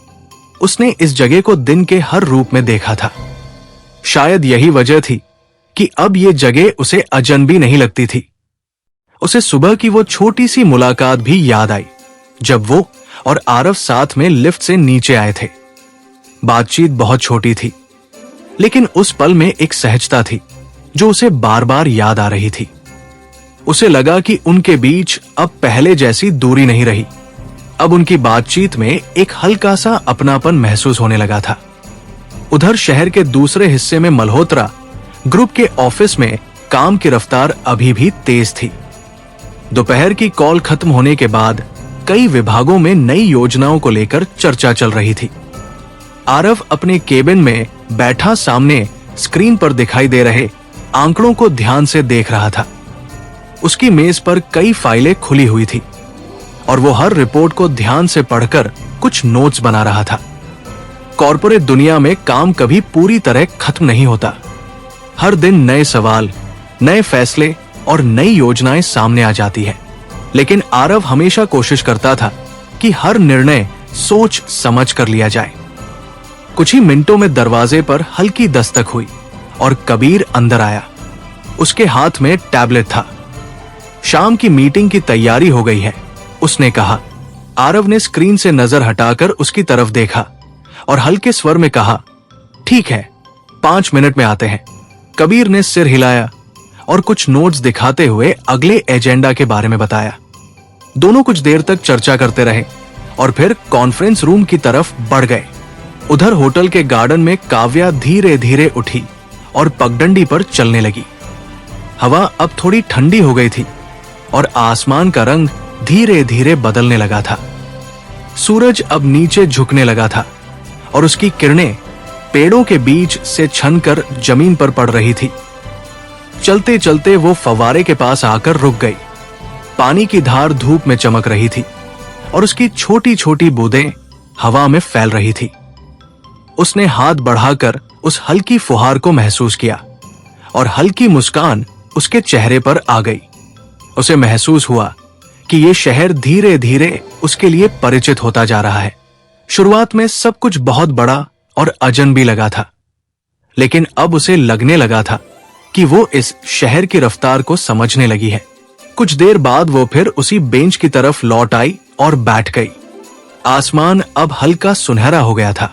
उसने इस जगह को दिन के हर रूप में देखा था। शायद यही वजह थी कि अब ये जगह उसे अजनबी नहीं लगती थी। उसे सुबह की वो छोटी सी मुलाकात भी याद आई, जब वो और आरव साथ में लिफ्ट से नीचे आए थे। बातचीत बहुत छोटी थी, लेकिन उस पल में एक सहजता थी जो उसे बार बार याद आ रही थी। उसे लगा कि उनके बीच अब पहले जैसी दूरी नहीं रही। अब उनकी बातचीत में एक हल्का सा अपनापन महसूस होने लगा था। उधर शहर के दूसरे हिस्से में मल्होत्रा ग्रुप के ऑफिस में काम की रफ्तार अभी भी तेज थी। दोपहर की कॉल खत्म होने के बाद कई विभागों में नई योजनाओं को लेकर चर्चा चल रही थी। आरव अपने केबिन में बैठा सामने स्क्रीन पर दिखाई दे रहे आंकड़ों को ध्यान से देख रहा था। उसकी मेज पर कई फाइलें खुली हुई थी और वो हर रिपोर्ट को ध्यान से पढ़कर कुछ नोट्स बना रहा था। कॉर्पोरेट दुनिया में काम कभी पूरी तरह खत्म नहीं होता। हर दिन नए सवाल, नए फैसले और नई योजनाएं सामने आ जाती है। लेकिन आरव हमेशा कोशिश करता था कि हर निर्णय सोच समझ कर लिया जाए। कुछ ही मिनटों में दरवाजे पर हल्की दस्तक हुई और कबीर अंदर आया। उसके हाथ में टैबलेट था। शाम की मीटिंग की तैयारी हो गई है, उसने कहा। आरव ने स्क्रीन से नजर हटाकर उसकी तरफ देखा और हल्के स्वर में कहा, ठीक है, 5 मिनट में आते हैं। कबीर ने सिर हिलाया और कुछ नोट्स दिखाते हुए अगले एजेंडा के बारे में बताया। दोनों कुछ देर तक चर्चा करते रहे और फिर कॉन्फ्रेंस रूम की तरफ बढ़ गए। उधर होटल के गार्डन में काव्या धीरे धीरे उठी और पगडंडी पर चलने लगी। हवा अब थोड़ी ठंडी हो गई थी और आसमान का रंग धीरे धीरे बदलने लगा था। सूरज अब नीचे झुकने लगा था और उसकी किरणें पेड़ों के बीच से छनकर जमीन पर पड़ रही थी। चलते चलते वो फव्वारे के पास आकर रुक गई। पानी की धार धूप में चमक रही थी और उसकी छोटी छोटी बूंदें हवा में फैल रही थी। उसने हाथ बढ़ाकर उस हल्की फुहार को महसूस किया और हल्की मुस्कान उसके चेहरे पर आ गई। उसे महसूस हुआ कि ये शहर धीरे धीरे उसके लिए परिचित होता जा रहा है। शुरुआत में सब कुछ बहुत बड़ा और अजनबी लगा था, लेकिन अब उसे लगने लगा था कि वो इस शहर की रफ्तार को समझने लगी है। कुछ देर बाद वो फिर उसी बेंच की तरफ लौट आई और बैठ गई। आसमान अब हल्का सुनहरा हो गया था।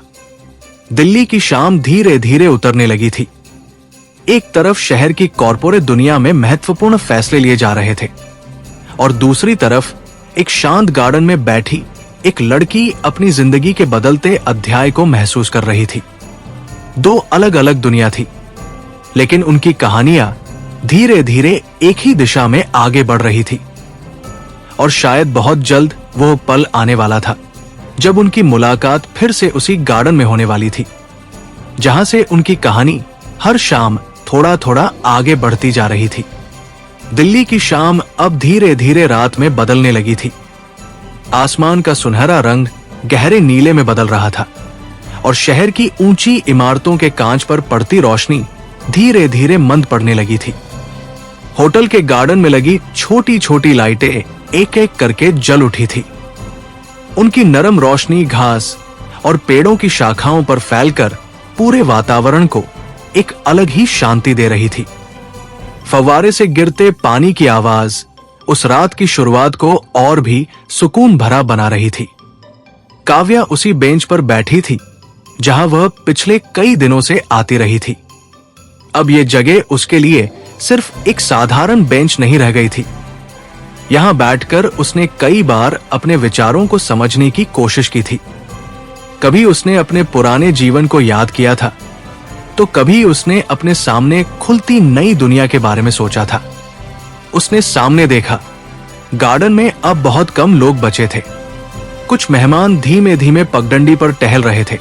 दिल्ली की शाम धीरे धीरे उतरने लगी थी। एक तरफ शहर की कॉर्पोरेट दुनिया में महत्वपूर्ण फैसले लिए जा रहे थे और दूसरी तरफ एक शांत गार्डन में बैठी एक लड़की अपनी जिंदगी के बदलते अध्याय को महसूस कर रही थी। 2 अलग अलग दुनिया थी, लेकिन उनकी कहानियां धीरे धीरे एक ही दिशा में आगे बढ़ रही थी। और शायद बहुत जल्द वो पल आने वाला था जब उनकी मुलाकात फिर से उसी गार्डन में होने वाली थी, जहां से उनकी कहानी हर शाम थोड़ा थोड़ा आगे बढ़ती जा रही थी। दिल्ली की शाम अब धीरे धीरे रात में बदलने लगी थी। आसमान का सुनहरा रंग गहरे नीले में बदल रहा था और शहर की ऊंची इमारतों के कांच पर पड़ती रोशनी धीरे धीरे मंद पड़ने लगी थी। होटल के गार्डन में लगी छोटी छोटी लाइटें एक एक करके जल उठी थी। उनकी नरम रोशनी घास और पेड़ों की शाखाओं पर फैलकर पूरे वातावरण को एक अलग ही शांति दे रही थी। फव्वारे से गिरते पानी की आवाज उस रात की शुरुआत को और भी सुकून भरा बना रही थी। काव्या उसी बेंच पर बैठी थी जहां वह पिछले कई दिनों से आती रही थी। अब यह जगह उसके लिए सिर्फ एक साधारण बेंच नहीं रह गई थी। यहां बैठकर उसने कई बार अपने विचारों को समझने की कोशिश की थी। कभी उसने अपने पुराने जीवन को याद किया था, तो कभी उसने अपने सामने खुलती नई दुनिया के बारे में सोचा था। उसने सामने देखा, गार्डन में अब बहुत कम लोग बचे थे। कुछ मेहमान धीमे धीमे पगडंडी पर टहल रहे थे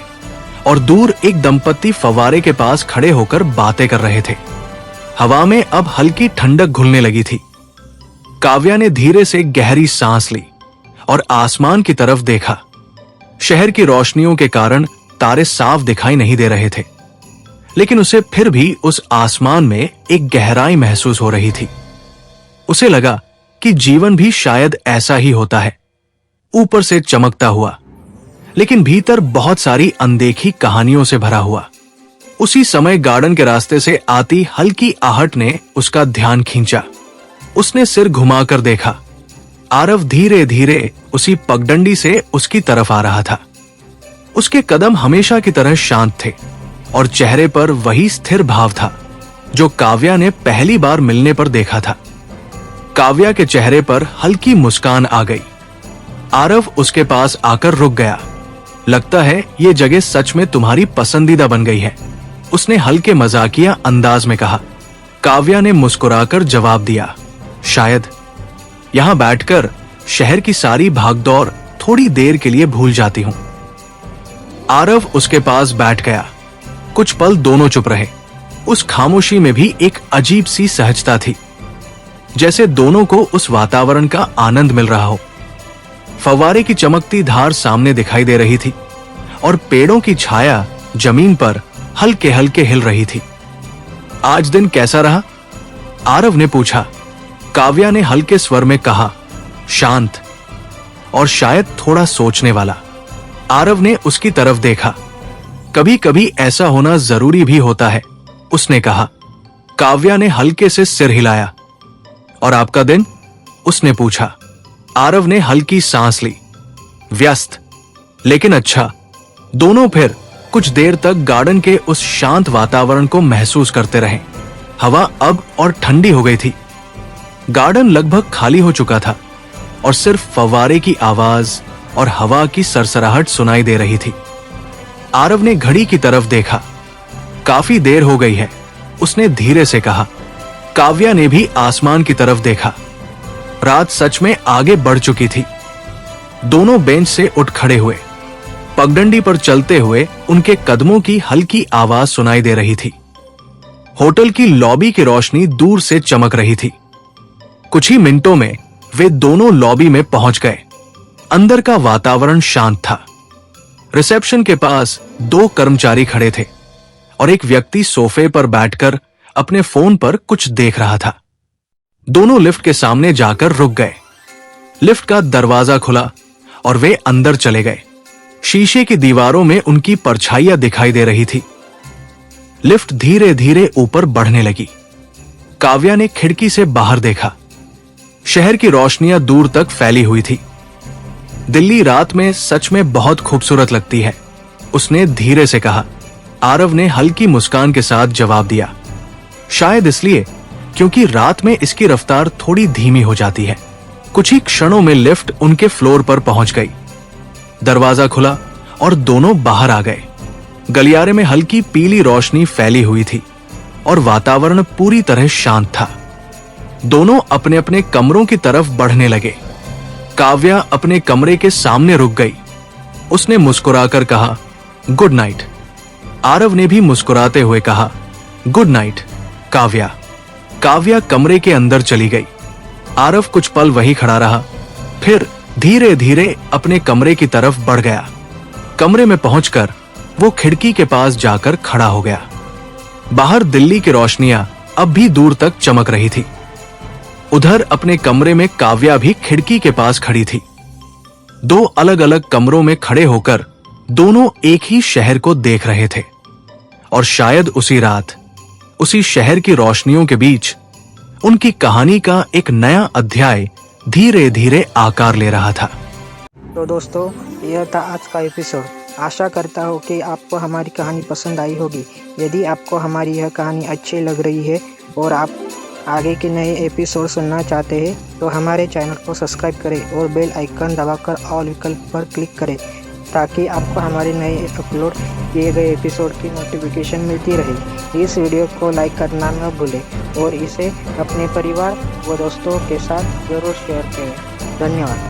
और दूर एक दंपत्ति फव्वारे के पास खड़े होकर बातें कर रहे थे। हवा में अब हल्की ठंडक घुलने लगी थी। काव्या ने धीरे से गहरी सांस ली और आसमान की तरफ देखा। शहर की रोशनियों के कारण तारे साफ दिखाई नहीं दे रहे थे, लेकिन उसे फिर भी उस आसमान में एक गहराई महसूस हो रही थी। उसे लगा कि जीवन भी शायद ऐसा ही होता है, ऊपर से चमकता हुआ, लेकिन भीतर बहुत सारी अनदेखी कहानियों से भरा हुआ। उसी समय गार्डन के रास्ते से आती हल्की आहट ने उसका ध्यान खींचा। उसने सिर घुमाकर देखा। आरव धीरे धीरे उसी पगडंडी से उसकी तरफ आ रहा था। उसके कदम हमेशा की तरह शांत थे और चेहरे पर वही स्थिर भाव था जो काव्या ने पहली बार मिलने पर देखा था। काव्या के चेहरे पर हल्की मुस्कान आ गई। आरव उसके पास आकर रुक गया। लगता है ये जगह सच में तुम्हारी पसंदीदा बन गई है, उसने हल्के मजाकिया अंदाज में कहा। काव्या ने मुस्कुराकर जवाब दिया, शायद। यहां बैठकर शहर की सारी भागदौड़ थोड़ी देर के लिए भूल जाती हूं। आरव उसके पास बैठ गया। कुछ पल दोनों चुप रहे। उस खामोशी में भी एक अजीब सी सहजता थी, जैसे दोनों को उस वातावरण का आनंद मिल रहा हो। फव्वारे की चमकती धार सामने दिखाई दे रही थी और पेड़ों की छाया जमीन पर हल्के हल्के हिल रही थी। आज दिन कैसा रहा? आरव ने पूछा। काव्या ने हल्के स्वर में कहा, शांत और शायद थोड़ा सोचने वाला। आरव ने उसकी तरफ देखा। कभी कभी ऐसा होना जरूरी भी होता है, उसने कहा। काव्या ने हल्के से सिर हिलाया। और आपका दिन? उसने पूछा। आरव ने हल्की सांस ली। व्यस्त, लेकिन अच्छा। दोनों फिर कुछ देर तक गार्डन के उस शांत वातावरण को महसूस करते रहे। हवा अब और ठंडी हो गई थी। गार्डन लगभग खाली हो चुका था और सिर्फ फव्वारे की आवाज और हवा की सरसराहट सुनाई दे रही थी। आरव ने घड़ी की तरफ देखा। काफी देर हो गई है, उसने धीरे से कहा। काव्या ने भी आसमान की तरफ देखा। रात सच में आगे बढ़ चुकी थी। दोनों बेंच से उठ खड़े हुए। पगडंडी पर चलते हुए उनके कदमों की हल्की आवाज सुनाई दे रही थी। होटल की लॉबी की रोशनी दूर से चमक रही थी। कुछ ही मिनटों में वे दोनों लॉबी में पहुंच गए। अंदर का वातावरण शांत था। रिसेप्शन के पास 2 कर्मचारी खड़े थे और एक व्यक्ति सोफे पर बैठकर अपने फोन पर कुछ देख रहा था। दोनों लिफ्ट के सामने जाकर रुक गए। लिफ्ट का दरवाजा खुला और वे अंदर चले गए। शीशे की दीवारों में उनकी परछाइयां दिखाई दे रही थी। लिफ्ट धीरे धीरे ऊपर बढ़ने लगी। काव्या ने खिड़की से बाहर देखा। शहर की रोशनियां दूर तक फैली हुई थी। दिल्ली रात में सच में बहुत खूबसूरत लगती है, उसने धीरे से कहा। आरव ने हल्की मुस्कान के साथ जवाब दिया, शायद इसलिए क्योंकि रात में इसकी रफ्तार थोड़ी धीमी हो जाती है। कुछ ही क्षणों में लिफ्ट उनके फ्लोर पर पहुंच गई। दरवाजा खुला और दोनों बाहर आ गए। गलियारे में हल्की पीली रोशनी फैली हुई थी और वातावरण पूरी तरह शांत था। दोनों अपने अपने कमरों की तरफ बढ़ने लगे। काव्या अपने कमरे के सामने रुक गई। उसने मुस्कुराकर कहा, गुड नाइट। आरव ने भी मुस्कुराते हुए कहा, गुड नाइट काव्या। काव्या कमरे के अंदर चली गई। आरव कुछ पल वहीं खड़ा रहा, फिर धीरे धीरे अपने कमरे की तरफ बढ़ गया। कमरे में पहुंचकर वो खिड़की के पास जाकर खड़ा हो गया। बाहर दिल्ली की रोशनियां अब भी दूर तक चमक रही थी। उधर अपने कमरे में काव्या भी खिड़की के पास खड़ी थी। 2 अलग अलग कमरों में खड़े होकर दोनों एक ही शहर को देख रहे थे और शायद उसी रात, उसी शहर की रोशनियों के बीच उनकी कहानी का एक नया अध्याय धीरे धीरे आकार ले रहा था। तो दोस्तों, यह था आज का एपिसोड। आशा करता हूँ कि आपको हमारी कहानी पसंद आई होगी। यदि आपको हमारी यह कहानी अच्छी लग रही है और आप आगे के नए एपिसोड सुनना चाहते हैं तो हमारे चैनल को सब्सक्राइब करें और बेल आइकन दबाकर ऑल विकल्प पर क्लिक करें ताकि आपको हमारे नए अपलोड किए गए एपिसोड की नोटिफिकेशन मिलती रहे। इस वीडियो को लाइक करना न भूलें और इसे अपने परिवार व दोस्तों के साथ ज़रूर शेयर करें। धन्यवाद।